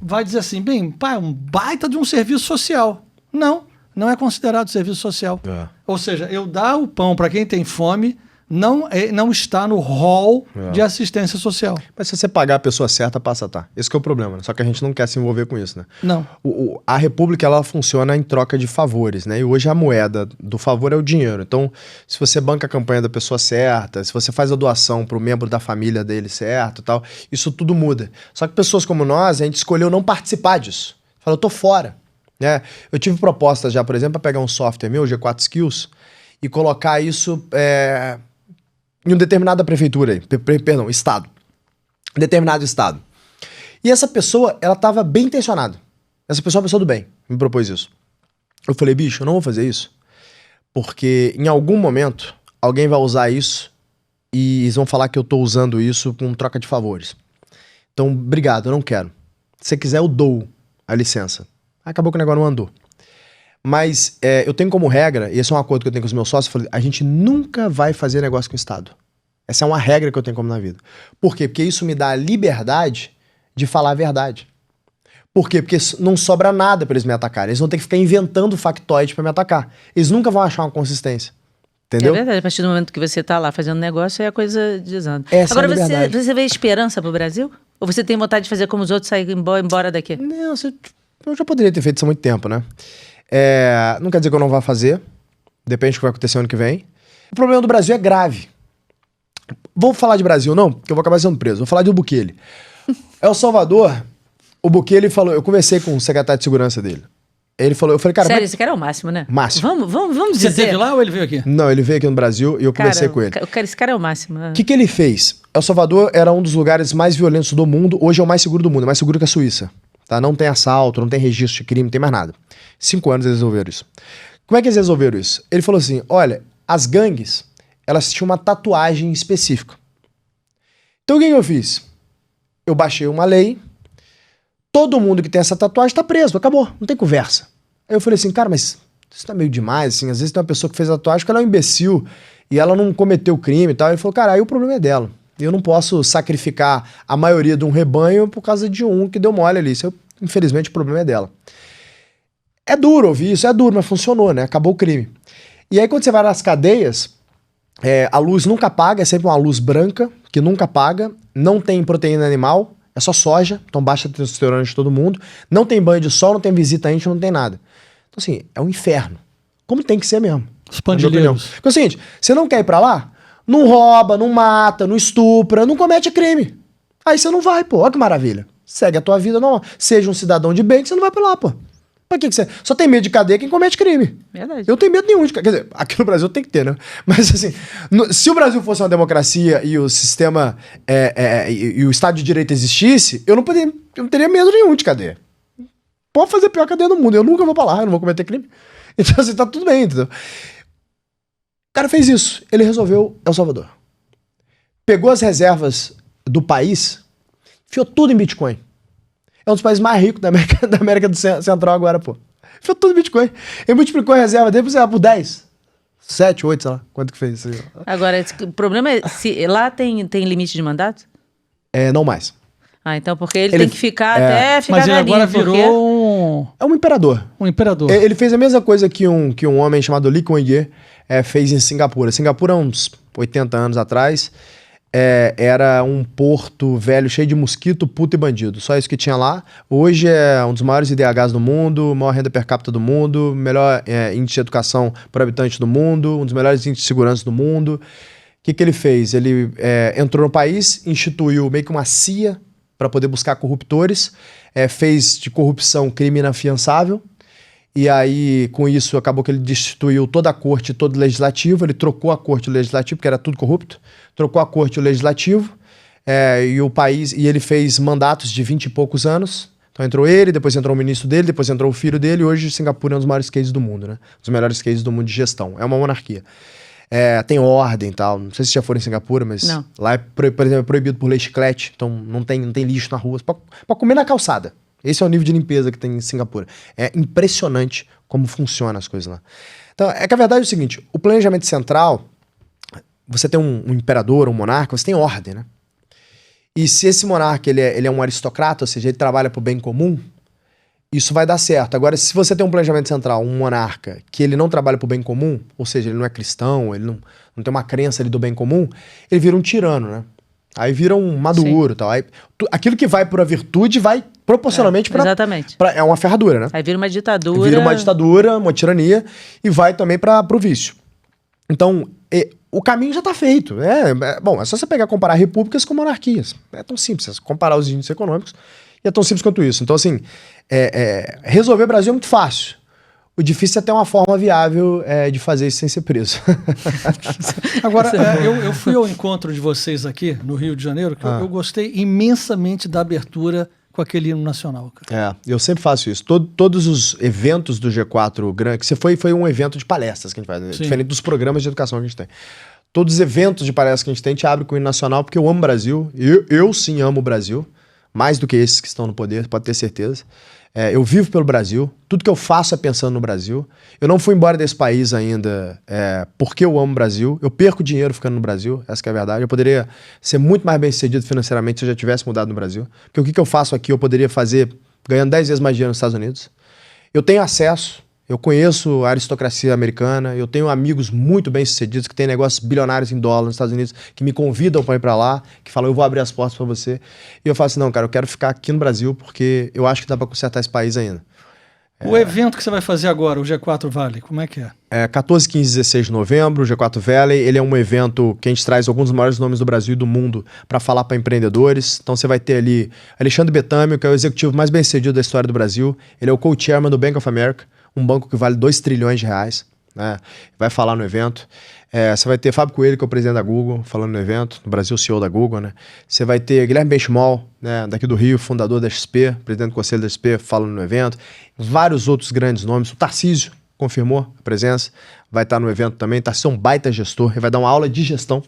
vai dizer assim, bem, pá, é um baita de um serviço social. Não é considerado serviço social. Ou seja, eu dar o pão para quem tem fome não está no rol de assistência social. Mas se você pagar a pessoa certa, passa a estar. Esse que é o problema, né? Só que a gente não quer se envolver com isso, né? Não. A República, ela funciona em troca de favores, né? E hoje a moeda do favor é o dinheiro. Então, se você banca a campanha da pessoa certa, se você faz a doação para o membro da família dele certo e tal, isso tudo muda. Só que pessoas como nós, a gente escolheu não participar disso. Fala, eu tô fora. Né? Eu tive propostas já, por exemplo, para pegar um software meu, G4 Skills, e colocar isso... em uma determinada prefeitura aí, perdão, estado. Determinado estado. E essa pessoa, ela estava bem intencionada. Essa pessoa é uma pessoa do bem, me propôs isso. Eu falei, bicho, eu não vou fazer isso, porque em algum momento alguém vai usar isso e eles vão falar que eu tô usando isso com troca de favores. Então, obrigado, eu não quero. Se você quiser, eu dou a licença. Acabou que o negócio não andou. Mas eu tenho como regra, e esse é um acordo que eu tenho com os meus sócios, eu falei, a gente nunca vai fazer negócio com o Estado. Essa é uma regra que eu tenho como na vida. Por quê? Porque isso me dá a liberdade de falar a verdade. Por quê? Porque não sobra nada para eles me atacarem. Eles vão ter que ficar inventando factoide para me atacar. Eles nunca vão achar uma consistência. Entendeu? É verdade, a partir do momento que você está lá fazendo negócio, aí a coisa desanda. Essa Agora, é a liberdade. você vê esperança para o Brasil? Ou você tem vontade de fazer como os outros, sair embora daqui? Não, eu já poderia ter feito isso há muito tempo, né? Não quer dizer que eu não vá fazer. Depende do que vai acontecer ano que vem. O problema do Brasil é grave. Vou falar de Brasil, não, porque eu vou acabar sendo preso. Vou falar do Bukele. El Salvador, o Bukele falou... Eu conversei com o secretário de segurança dele. Ele falou... Eu falei, cara... Sério, esse cara é o máximo, né? Máximo. Vamos Você dizer... esteve lá ou ele veio aqui? Não, ele veio aqui no Brasil e eu conversei com ele. Esse cara é o máximo. O que ele fez? El Salvador era um dos lugares mais violentos do mundo. Hoje é o mais seguro do mundo. É mais seguro que a Suíça. Tá? Não tem assalto, não tem registro de crime, não tem mais nada. 5 anos eles resolveram isso. Como é que eles resolveram isso? Ele falou assim, olha, as gangues, elas tinham uma tatuagem específica. Então o que eu fiz? Eu baixei uma lei, todo mundo que tem essa tatuagem tá preso, acabou, não tem conversa. Aí eu falei assim, cara, mas isso tá meio demais, assim, às vezes tem uma pessoa que fez a tatuagem que ela é um imbecil e ela não cometeu crime e tal. Ele falou, cara, aí o problema é dela. Eu não posso sacrificar a maioria de um rebanho por causa de um que deu mole ali. Isso, infelizmente, o problema é dela. É duro ouvir isso, é duro, mas funcionou, né? Acabou o crime. E aí quando você vai nas cadeias, a luz nunca apaga, é sempre uma luz branca, que nunca apaga, não tem proteína animal, é só soja, então baixa a testosterona de todo mundo, não tem banho de sol, não tem visita íntima, não tem nada. Então assim, é um inferno. Como tem que ser mesmo. Os pandilheiros. Porque é o seguinte, você não quer ir pra lá? Não rouba, não mata, não estupra, não comete crime. Aí você não vai, pô, olha que maravilha. Segue a tua vida, não. Seja um cidadão de bem que você não vai pra lá, pô. Pra que você... Só tem medo de cadeia quem comete crime. Verdade. Eu tenho medo nenhum de... Quer dizer, aqui no Brasil tem que ter, né? Mas assim, se o Brasil fosse uma democracia e o sistema e o Estado de Direito existisse, eu não teria medo nenhum de cadeia. Pode fazer a pior cadeia do mundo. Eu nunca vou pra lá, eu não vou cometer crime. Então assim, tá tudo bem, entendeu? O cara fez isso. Ele resolveu El Salvador. Pegou as reservas do país, enfiou tudo em Bitcoin. É um dos países mais ricos da América do Central agora, pô. Fez tudo em Bitcoin. Ele multiplicou a reserva dele, sei lá, por 10. 7, 8, sei lá. Quanto que fez isso aí? Agora, o problema é, se lá tem limite de mandato? Não mais. Ah, então, porque ele tem que ficar até ficar Mas ele velhinho, agora virou É um imperador. um imperador. Ele fez a mesma coisa que um homem chamado Lee Kuan Yew fez em Singapura. Singapura, há uns 80 anos atrás, era um porto velho, cheio de mosquito, puto e bandido. Só isso que tinha lá. Hoje é um dos maiores IDHs do mundo, maior renda per capita do mundo, melhor índice de educação por habitante do mundo, um dos melhores índices de segurança do mundo. O que ele fez? Ele entrou no país, instituiu meio que uma CIA para poder buscar corruptores, fez de corrupção crime inafiançável. E aí, com isso, acabou que ele destituiu toda a corte, todo o legislativo. Ele trocou a corte e o legislativo, porque era tudo corrupto. Trocou a corte e o legislativo. E o país... E ele fez mandatos de 20 e poucos anos. Então entrou ele, depois entrou o ministro dele, depois entrou o filho dele. E hoje Singapura é um dos maiores cases do mundo, né? Um dos melhores cases do mundo de gestão. É uma monarquia. Tem ordem e tal. Não sei se já foram em Singapura, mas... Não. Lá, por exemplo, é proibido por lei chiclete. Então não tem lixo na rua. Pode comer na calçada. Esse é o nível de limpeza que tem em Singapura. É impressionante como funcionam as coisas lá. Então, que a verdade é o seguinte, o planejamento central, você tem um imperador, um monarca, você tem ordem, né? E se esse monarca ele é um aristocrata, ou seja, ele trabalha para o bem comum, isso vai dar certo. Agora, se você tem um planejamento central, um monarca, que ele não trabalha para o bem comum, ou seja, ele não é cristão, ele não tem uma crença ali do bem comum, ele vira um tirano, né? Aí vira um Maduro e tal. Aí, aquilo que vai para a virtude vai proporcionalmente para... Exatamente. É uma ferradura, né? Aí vira uma ditadura. Vira uma ditadura, uma tirania e vai também para o vício. Então, o caminho já está feito. Bom, é só você pegar e comparar repúblicas com monarquias. É tão simples, é comparar os índices econômicos e é tão simples quanto isso. Então, assim, resolver o Brasil é muito fácil. O difícil é ter uma forma viável de fazer isso sem ser preso. Agora, eu fui ao encontro de vocês aqui no Rio de Janeiro, que eu gostei imensamente da abertura com aquele hino nacional. Cara. Eu sempre faço isso. Todos os eventos do G4 grande, que foi um evento de palestras que a gente faz, diferente dos programas de educação que a gente tem. Todos os eventos de palestras que a gente abre com o hino nacional, porque eu amo o Brasil. Eu sim amo o Brasil, mais do que esses que estão no poder, pode ter certeza. Eu vivo pelo Brasil, tudo que eu faço é pensando no Brasil. Eu não fui embora desse país ainda porque eu amo o Brasil. Eu perco dinheiro ficando no Brasil, essa que é a verdade. Eu poderia ser muito mais bem sucedido financeiramente se eu já tivesse mudado no Brasil. Porque o que eu faço aqui eu poderia fazer ganhando 10 vezes mais dinheiro nos Estados Unidos. Eu tenho acesso, Eu conheço a aristocracia americana, eu tenho amigos muito bem-sucedidos que têm negócios bilionários em dólar nos Estados Unidos, que me convidam para ir para lá, que falam, eu vou abrir as portas para você. E eu falo assim, não, cara, eu quero ficar aqui no Brasil porque eu acho que dá para consertar esse país ainda. O evento que você vai fazer agora, o G4 Valley, como é que é? É 14, 15 e 16 de novembro, o G4 Valley, ele é um evento que a gente traz alguns dos maiores nomes do Brasil e do mundo para falar para empreendedores. Então você vai ter ali Alexandre Betâmio, que é o executivo mais bem-sucedido da história do Brasil. Ele é o co-chairman do Bank of America, um banco que vale 2 trilhões de reais. Né? Vai falar no evento. Você vai ter Fábio Coelho, que é o presidente da Google, falando no evento, no Brasil, CEO da Google. Né? Você vai ter Guilherme Benchimol, né, daqui do Rio, fundador da XP, presidente do conselho da XP, falando no evento. Vários outros grandes nomes. O Tarcísio confirmou a presença, vai estar no evento também. Tarcísio é um baita gestor, ele vai dar uma aula de gestão.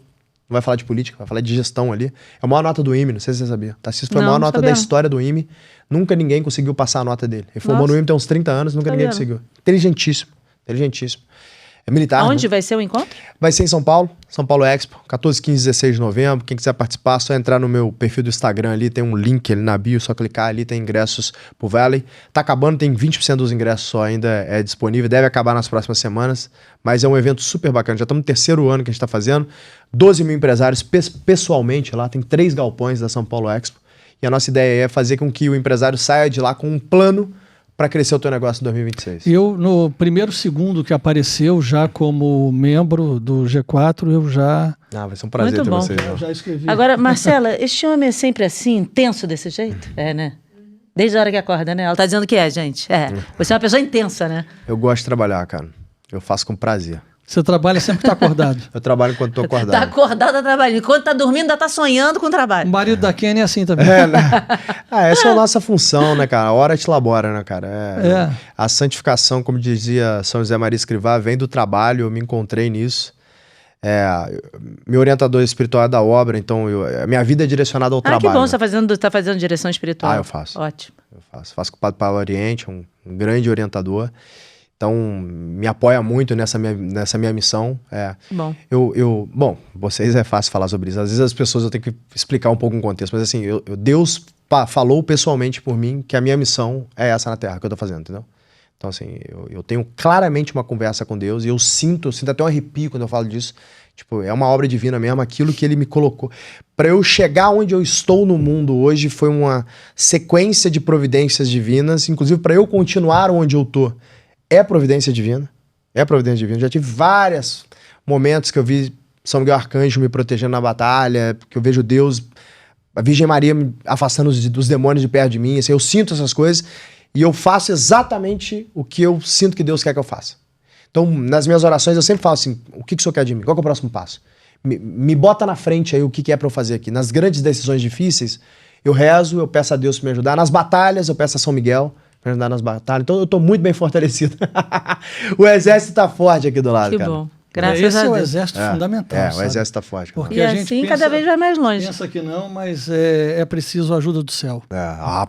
Não vai falar de política, vai falar de gestão ali. É a maior nota do IME, não sei se você sabia. Tarcísio foi a maior nota da história do IME. Nunca ninguém conseguiu passar a nota dele. Ele formou no IME tem uns 30 anos, nunca ninguém conseguiu. Inteligentíssimo, inteligentíssimo. É militar. Onde né? vai ser o encontro? Vai ser em São Paulo Expo, 14, 15 e 16 de novembro. Quem quiser participar, é só entrar no meu perfil do Instagram ali, tem um link ali na bio, só clicar ali, tem ingressos pro Valley. Tá acabando, tem 20% dos ingressos só ainda disponível, deve acabar nas próximas semanas, mas é um evento super bacana. Já estamos no 3º ano que a gente tá fazendo, 12 mil empresários pessoalmente lá, tem 3 galpões da São Paulo Expo, e a nossa ideia é fazer com que o empresário saia de lá com um plano para crescer o teu negócio em 2026. Eu, no primeiro segundo que apareceu, já como membro do G4, eu já... vai ser um prazer muito ter bom. vocês. Eu já escrevi. Agora, Marcela, este homem é sempre assim, intenso desse jeito? É, né? Desde a hora que acorda, né? Ela tá dizendo que é, gente. Você é uma pessoa intensa, né? Eu gosto de trabalhar, cara. Eu faço com prazer. Você trabalha sempre tá acordado. Eu trabalho enquanto tô acordado. Tá acordado, tá trabalhando. Enquanto tá dormindo, ainda tá sonhando com o trabalho. O marido da Kenny é assim também. Né? Essa é a nossa função, né, cara? A hora te labora, né, cara? A santificação, como dizia São José Maria Escrivá, vem do trabalho, eu me encontrei nisso. Meu orientador espiritual é da obra, então a minha vida é direcionada ao trabalho. Que bom, né? você tá fazendo direção espiritual. Eu faço. Ótimo. Eu faço com o Padre Paulo Oriente, um grande orientador. Então, me apoia muito nessa minha missão. Bom. Bom, vocês é fácil falar sobre isso. Às vezes as pessoas eu tenho que explicar um pouco o contexto. Mas assim, Deus falou pessoalmente por mim que a minha missão é essa na Terra que eu tô fazendo, entendeu? Então assim, eu tenho claramente uma conversa com Deus e eu sinto até um arrepio quando eu falo disso. Tipo, é uma obra divina mesmo, aquilo que ele me colocou. Para eu chegar onde eu estou no mundo hoje foi uma sequência de providências divinas, inclusive para eu continuar onde eu tô. É providência divina. É providência divina. Já tive vários momentos que eu vi São Miguel Arcanjo me protegendo na batalha, que eu vejo Deus, a Virgem Maria me afastando os demônios de perto de mim. Assim, eu sinto essas coisas e eu faço exatamente o que eu sinto que Deus quer que eu faça. Então, nas minhas orações, eu sempre falo assim, o que o Senhor quer de mim? Qual que é o próximo passo? Me bota na frente aí o que é para eu fazer aqui. Nas grandes decisões difíceis, eu rezo, eu peço a Deus para me ajudar. Nas batalhas, eu peço a São Miguel para ajudar nas batalhas. Então eu tô muito bem fortalecido. O exército tá forte aqui do lado, que cara. Bom. Graças Esse a Deus. É o exército fundamental. O exército tá forte. Cara. Porque e a gente assim pensa, cada vez vai mais longe. Pensa que não, mas é preciso a ajuda do céu.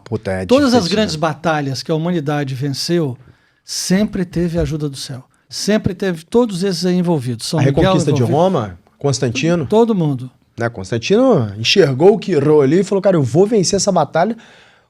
Todas Todas as grandes batalhas que a humanidade venceu, sempre teve a ajuda do céu. Sempre teve todos esses aí envolvidos. São a Miguel reconquista de envolvido. Roma, Constantino. Todo mundo. Né? Constantino enxergou o que errou ali e falou, cara, eu vou vencer essa batalha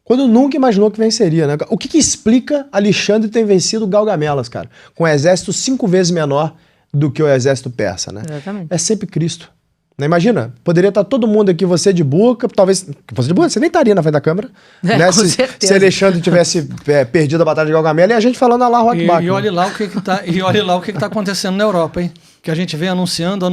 quando nunca imaginou que venceria. Né? O que explica Alexandre ter vencido Galgamelas, cara? Com um exército 5 vezes menor do que o exército persa, né? Exatamente. É sempre Cristo. Né? Imagina, poderia estar todo mundo aqui, você de burca, talvez... Você de burca, você nem estaria na frente da câmera. Né? Com se certeza. Alexandre tivesse perdido a batalha de Galgamela e a gente falando Allahu Akbar. E olhe lá o que tá acontecendo na Europa, hein? Que a gente vem anunciando,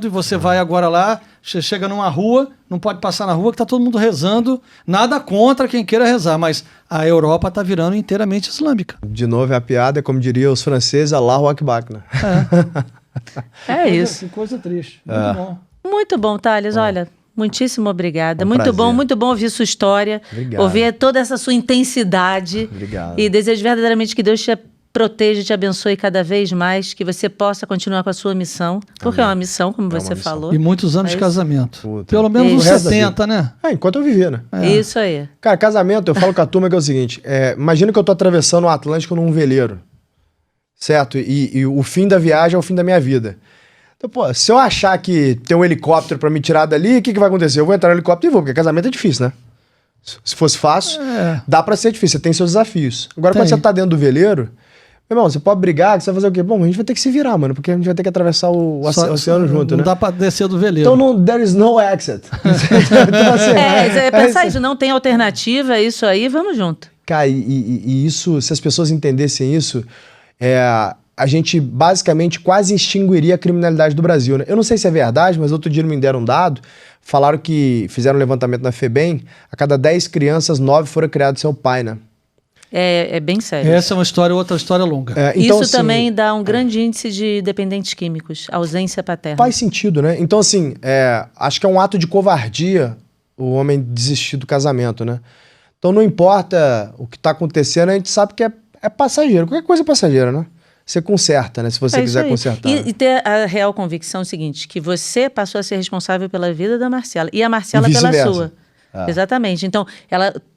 e você vai agora lá, chega numa rua, não pode passar na rua, que tá todo mundo rezando, nada contra quem queira rezar, mas a Europa tá virando inteiramente islâmica. De novo, é a piada, como diriam os franceses, Allahu Akbar, né? É isso. Coisa triste. Muito bom. Muito bom, Thales. Olha, muitíssimo obrigada. Um Muito prazer. bom ouvir sua história. Obrigado. Ouvir toda essa sua intensidade. Obrigado. E desejo verdadeiramente que Deus te proteja e te abençoe cada vez mais, que você possa continuar com a sua missão, porque é uma missão, como você missão. falou. E muitos anos de casamento. Puta. Pelo menos uns Isso. 70, né? Enquanto eu vivia, né? Isso aí. Cara, casamento, eu falo com a turma que é o seguinte, imagina que eu tô atravessando o Atlântico num veleiro, certo? E o fim da viagem é o fim da minha vida. Então, pô, se eu achar que tem um helicóptero pra me tirar dali, o que vai acontecer? Eu vou entrar no helicóptero e vou, porque casamento é difícil, né? Se fosse fácil, dá pra ser difícil, você tem seus desafios. Agora, quando você tá dentro do veleiro, Irmão, você pode brigar, que você vai fazer o quê? Bom, a gente vai ter que se virar, mano, porque a gente vai ter que atravessar o oceano junto, né? Não dá pra descer do veleiro. Então, there is no exit. Então, assim, pensar isso, não tem alternativa, é isso aí, vamos junto. Cara, e isso, se as pessoas entendessem isso, a gente basicamente quase extinguiria a criminalidade do Brasil, né? Eu não sei se é verdade, mas outro dia me deram um dado, falaram que fizeram um levantamento na FEBEM, a cada 10 crianças, 9 foram criadas sem o pai, né? É bem sério. Essa é uma história, outra história longa. Então, isso assim, também dá um grande índice de dependentes químicos, ausência paterna. faz sentido, né? Então, assim, acho que é um ato de covardia o homem desistir do casamento, né? Então, não importa o que está acontecendo, a gente sabe que é passageiro. Qualquer coisa é passageira, né? Você conserta, né? Se você quiser consertar. E ter a real convicção seguinte, que você passou a ser responsável pela vida da Marcela e a Marcela pela sua. Exatamente. Então,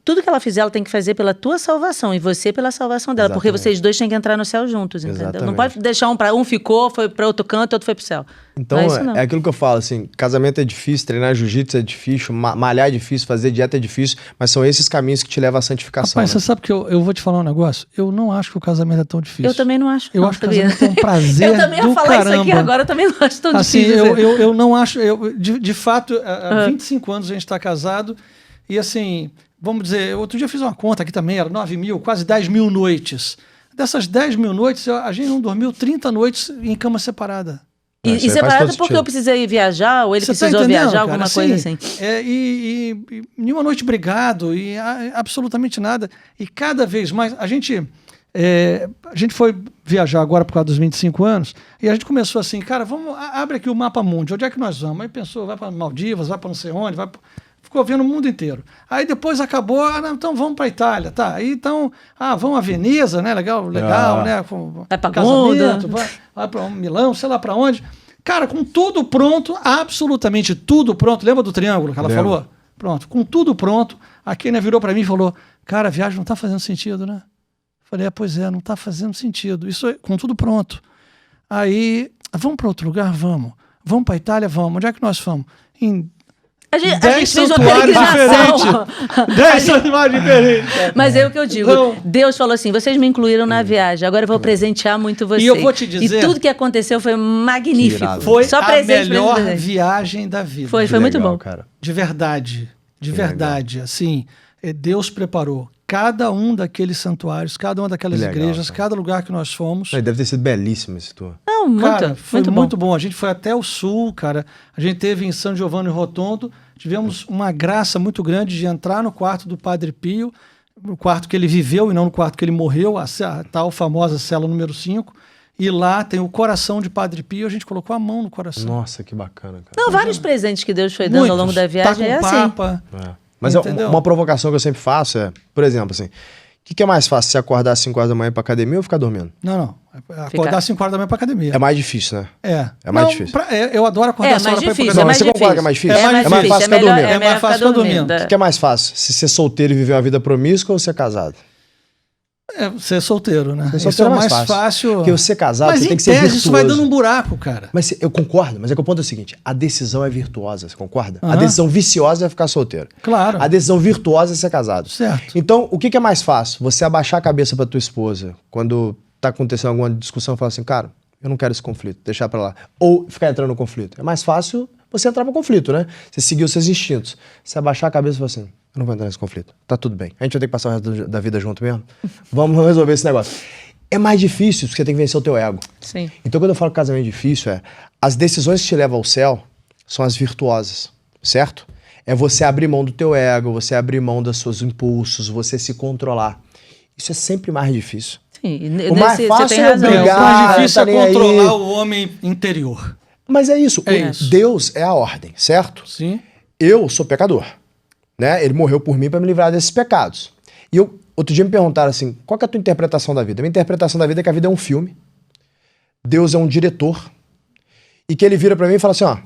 tudo que ela fizer, ela tem que fazer pela tua salvação e você pela salvação dela, porque vocês dois têm que entrar no céu juntos, entendeu? Exatamente. Não pode deixar um ficou, foi para outro canto, outro foi pro céu. Então, é aquilo que eu falo, assim, casamento é difícil, treinar jiu-jitsu é difícil, malhar é difícil, fazer dieta é difícil, mas são esses caminhos que te levam à santificação. Rapaz, né? você sabe que eu vou te falar um negócio? Eu não acho que o casamento é tão difícil. Eu também não acho. Eu acho que o casamento é um prazer Eu também ia falar caramba. isso aqui agora, eu também não acho tão assim, difícil. Eu não acho... De fato, há 25 anos a gente está casado e assim, vamos dizer, outro dia eu fiz uma conta aqui também, era 9 mil, quase 10 mil noites. Dessas 10 mil noites, a gente não dormiu 30 noites em cama separada. E separado porque eu precisei viajar, ou ele precisou viajar, alguma coisa assim. E nenhuma noite brigado, e absolutamente nada. E cada vez mais, a gente foi viajar agora por causa dos 25 anos, e a gente começou assim, cara, abre aqui o mapa mundi, onde é que nós vamos? Aí pensou, vai para Maldivas, vai para não sei onde, ficou vendo o mundo inteiro. Aí depois acabou, então vamos para Itália, tá? Aí então, vamos a Veneza, né? Legal, né? Vai para Gonda, vai para Milão, sei lá para onde. Cara, com tudo pronto, absolutamente tudo pronto. Lembra do triângulo que ela falou? Pronto, com tudo pronto. A Kênia virou para mim e falou, cara, a viagem não tá fazendo sentido, né? Falei, pois é, não tá fazendo sentido. Isso com tudo pronto. Aí, vamos para outro lugar? Vamos. Vamos para Itália? Vamos. Onde é que nós fomos? Em a gente fez uma peregrinação. 10 santuários diferentes. Mas é o que eu digo. Então, Deus falou assim, vocês me incluíram na viagem, agora eu vou presentear muito vocês. E eu vou te dizer... E tudo que aconteceu foi magnífico. Foi só a melhor viagem da vida. Foi muito bom. Cara. De verdade. De verdade. Assim, Deus preparou cada um daqueles santuários, cada uma daquelas igrejas, cara. Cada lugar que nós fomos. Deve ter sido belíssimo esse tour. Não, cara, foi muito bom. A gente foi até o sul, cara. A gente teve em São Giovanni Rotondo. Tivemos uma graça muito grande de entrar no quarto do Padre Pio, no quarto que ele viveu e não no quarto que ele morreu, a tal famosa cela número 5. E lá tem o coração de Padre Pio, a gente colocou a mão no coração. Nossa, que bacana, cara. Não, vários presentes que Deus foi dando ao longo da viagem. Tá com assim. Papa. Mas uma provocação que eu sempre faço por exemplo, assim, o que é mais fácil, você acordar às 5 horas da manhã pra academia ou ficar dormindo? Não. Acordar às 5 horas da manhã pra academia. É mais difícil, né? É mais difícil. Eu adoro acordar às 5 horas pra ir pra academia. Mas você concorda que é mais difícil? É mais fácil ficar dormindo. É mais fácil ficar dormindo. O que é mais fácil? Se ser solteiro e viver uma vida promíscua ou ser casado? Ser solteiro, né? Isso é mais fácil. Porque você casado, mas você tem que ser virtuoso. Isso vai dando um buraco, cara. Mas eu concordo, mas o ponto é o seguinte, a decisão é virtuosa, você concorda? A decisão viciosa é ficar solteiro. Claro. A decisão virtuosa é ser casado. Certo. Então, o que é mais fácil? Você abaixar a cabeça pra tua esposa quando tá acontecendo alguma discussão e falar assim, cara, eu não quero esse conflito, deixar pra lá. Ou ficar entrando no conflito. É mais fácil você entrar no conflito, né? Você seguir os seus instintos. Você abaixar a cabeça e falar assim, eu não vou entrar nesse conflito. Tá tudo bem. A gente vai ter que passar o resto da vida junto mesmo? Vamos resolver esse negócio. É mais difícil porque você tem que vencer o teu ego. Sim. Então, quando eu falo que casamento é difícil, as decisões que te levam ao céu são as virtuosas, certo? É você abrir mão do teu ego, você abrir mão dos seus impulsos, você se controlar. Isso é sempre mais difícil. Sim. O mais fácil é brigar, o mais difícil tá é controlar o homem interior. Mas é isso. isso. Deus é a ordem, certo? Sim. Eu sou pecador, né? Ele morreu por mim para me livrar desses pecados. E outro dia me perguntaram assim, qual que é a tua interpretação da vida? A minha interpretação da vida é que a vida é um filme, Deus é um diretor, e que ele vira para mim e fala assim, ó,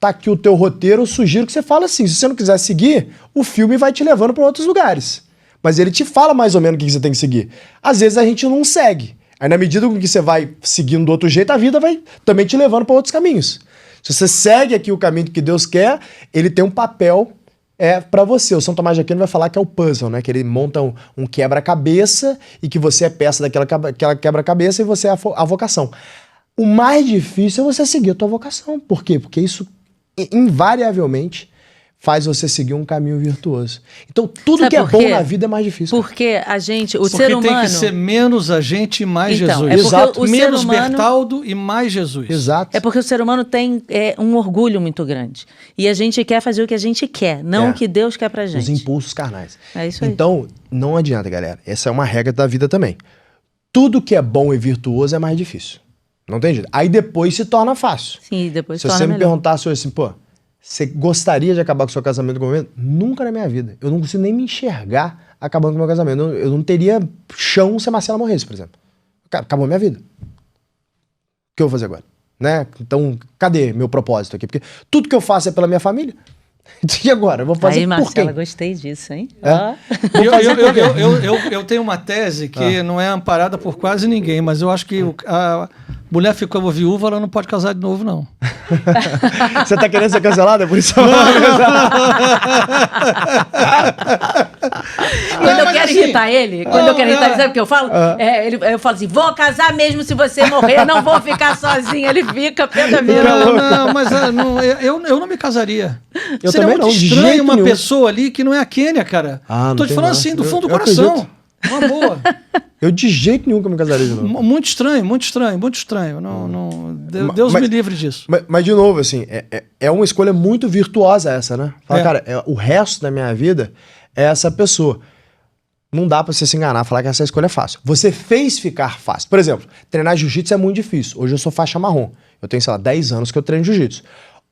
tá aqui o teu roteiro, eu sugiro que você fale assim, se você não quiser seguir, o filme vai te levando para outros lugares. Mas ele te fala mais ou menos o que você tem que seguir. Às vezes a gente não segue. Aí na medida com que você vai seguindo do outro jeito, a vida vai também te levando para outros caminhos. Se você segue aqui o caminho que Deus quer, ele tem um papel é para você. O São Tomás de Aquino vai falar que é o puzzle, né? Que ele monta um quebra-cabeça e que você é peça daquela quebra-cabeça e você é a vocação. O mais difícil é você seguir a tua vocação. Por quê? Porque isso, invariavelmente, faz você seguir um caminho virtuoso. Então, tudo que é bom na vida é mais difícil. Porque o ser humano... Porque tem que ser menos a gente e mais Jesus. Exato. Menos ser humano... Bertaldo e mais Jesus. Exato. É porque o ser humano tem um orgulho muito grande. E a gente quer fazer o que a gente quer, não o que Deus quer pra gente. Os impulsos carnais. É isso aí. Então, não adianta, galera. Essa é uma regra da vida também. Tudo que é bom e virtuoso é mais difícil. Não tem jeito. Aí depois se torna fácil. Sim, depois se você me perguntasse hoje assim, pô, você gostaria de acabar com o seu casamento com o momento? Nunca na minha vida. Eu não consigo nem me enxergar acabando com o meu casamento. Eu não teria chão se a Marcela morresse, por exemplo. Acabou a minha vida. O que eu vou fazer agora? Né? Então, cadê meu propósito aqui? Porque tudo que eu faço é pela minha família. E agora? Eu vou fazer aí, por Marcela, quem? gostei disso, hein? É? Eu tenho uma tese que não é amparada por quase ninguém, mas eu acho que a mulher ficou viúva, ela não pode casar de novo, não. Você tá querendo ser cancelada? Por isso Quando eu quero irritar ele, sabe o que eu falo? Eu falo assim, vou casar mesmo se você morrer, não vou ficar sozinho. Ele fica, pé da vida. Não, mas eu não me casaria. Eu Seria também muito não, de estranho jeito uma nenhum. pessoa ali que não é a Kênia, cara. Não Tô te tem falando não. assim, do fundo do Eu coração. acredito. Uma boa. Eu de jeito nenhum que eu me casaria de novo. Muito estranho, muito estranho, muito estranho. Deus me livre disso. Mas, de novo, assim, é uma escolha muito virtuosa essa, né? Fala, cara, o resto da minha vida é essa pessoa. Não dá pra você se enganar, falar que essa escolha é fácil. Você fez ficar fácil. Por exemplo, treinar jiu-jitsu é muito difícil. Hoje eu sou faixa marrom. Eu tenho, sei lá, 10 anos que eu treino jiu-jitsu.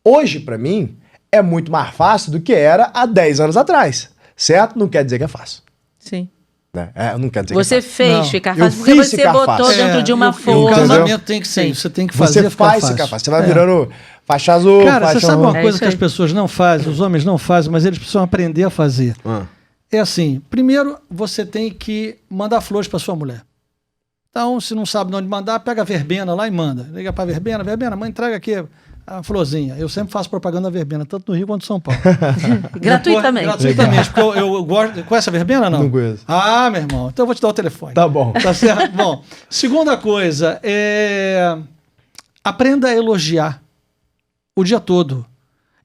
Hoje, pra mim, é muito mais fácil do que era há 10 anos atrás. Certo? Não quer dizer que é fácil. Sim. Né? Não quer dizer Você que é fácil. fez Não. ficar Eu fácil porque fiz você ficar botou fácil. dentro de uma O forma. casamento tem que ser isso. Você tem que fazer Você ficar faz fácil. ficar fácil. Você vai virando faixa azul, Cara, faixa você sabe marrom. uma coisa isso que as aí. pessoas não fazem, os homens não fazem, mas eles precisam aprender a fazer. É assim, primeiro você tem que mandar flores para sua mulher. Então, se não sabe de onde mandar, pega a verbena lá e manda. Liga para a verbena, mãe, entrega aqui a florzinha. Eu sempre faço propaganda da verbena, tanto no Rio quanto em São Paulo. Gratuitamente. Gratuitamente, porque eu gosto... Conhece a verbena, não? Não conheço. Ah, meu irmão, então eu vou te dar o telefone. Tá bom. Tá certo? Bom, segunda coisa, aprenda a elogiar o dia todo.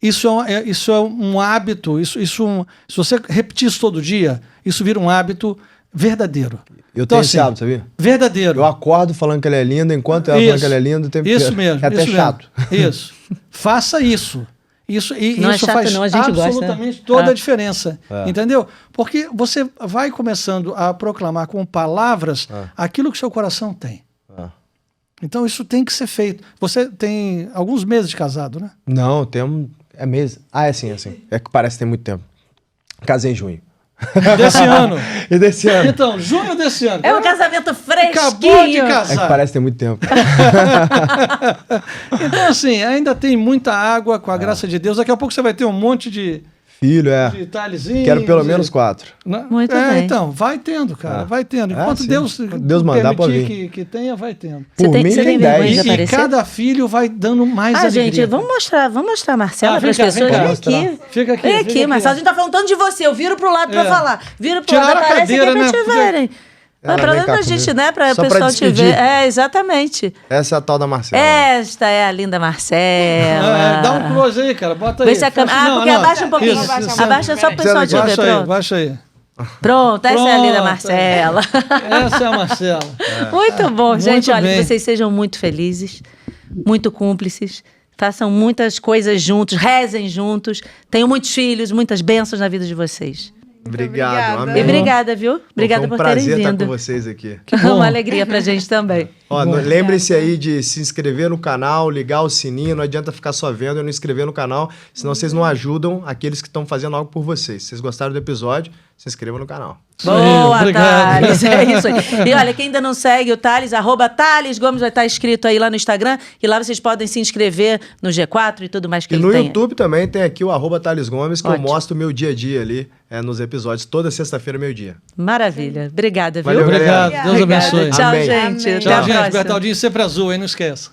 Isso é um hábito, se você repetir isso todo dia, isso vira um hábito verdadeiro. Eu Então, tenho esse assim, hábito, sabia? Verdadeiro. Eu acordo falando que ela é linda, enquanto ela falando que ela é linda, o tempo Isso inteiro. mesmo. É até isso chato. Mesmo. Isso. Faça isso. Isso Não é isso chato, faz não, a gente gosta, absolutamente né? toda a diferença. Entendeu? Porque você vai começando a proclamar com palavras aquilo que seu coração tem. Então isso tem que ser feito. Você tem alguns meses de casado, né? Não, temos... É mês. É assim. É que parece que tem muito tempo. Casei em junho. Desse ano. E desse ano. Então, junho desse ano. É um casamento fresquinho. Acabou de É casar. que parece que tem muito tempo. Então, assim, ainda tem muita água, com a graça de Deus. Daqui a pouco você vai ter um monte de Filho, detalhezinhos. Quero pelo menos 4. Muito bem. Então, vai tendo, cara, vai tendo. Enquanto sim. Deus mandar, pode permitir vir. que tenha, vai tendo. Por mim, você tem tem vergonha 10. de E aparecer? cada filho vai dando mais alegria. Gente, vamos mostrar a Marcela para as vem cá, pessoas. vem cá. Vem aqui. Fica aqui, Vem fica aqui, aqui. Marcela. A gente tá falando tanto de você. Eu viro pro lado pra falar. Viro pro Tiraram lado, a aparece aqui cadeira, pra né? te verem. Mas Ela pra vem cá a gente, comigo. né? Pra o Só pra pessoal te despedir. ver. Exatamente. Essa é a tal da Marcela. Esta é a linda Marcela. Dá um close aí, cara. Bota aí. Vê se a câmera. Porque abaixa um pouquinho. Isso. Abaixa só pro pessoal te ver. Baixa aí, Pronto. baixa aí. Pronto, essa é a linda Pronto. Marcela. Essa é a Marcela. Muito bom, gente. Olha, bem. que vocês sejam muito felizes, muito cúmplices, façam muitas coisas juntos, rezem juntos, tenham muitos filhos, muitas bênçãos na vida de vocês. Obrigado. Obrigada. Amém. E obrigada, viu? Obrigada Foi um por terem prazer estar vindo. com vocês aqui. Uma alegria pra gente também. Ó, lembrem-se aí de se inscrever no canal, ligar o sininho. Não adianta ficar só vendo e não inscrever no canal, senão vocês não ajudam aqueles que estão fazendo algo por vocês. Se vocês gostaram do episódio, se inscrevam no canal. Boa, obrigado. Thales. É isso aí. E olha, quem ainda não segue o Thales, @Thales Gomes vai estar escrito aí lá no Instagram. E lá vocês podem se inscrever no G4 e tudo mais que E ele no tem. YouTube também tem aqui o @Thales Gomes, que Ótimo. eu mostro o meu dia a dia ali nos episódios, toda sexta-feira, meio-dia. Maravilha. Obrigada, viu? Valeu, Obrigado. galera. Deus Obrigada. abençoe. Tchau, Amém. gente. Amém. Até a Tchau, gente. próxima. Bertaldinho sempre azul, hein? Não esqueça.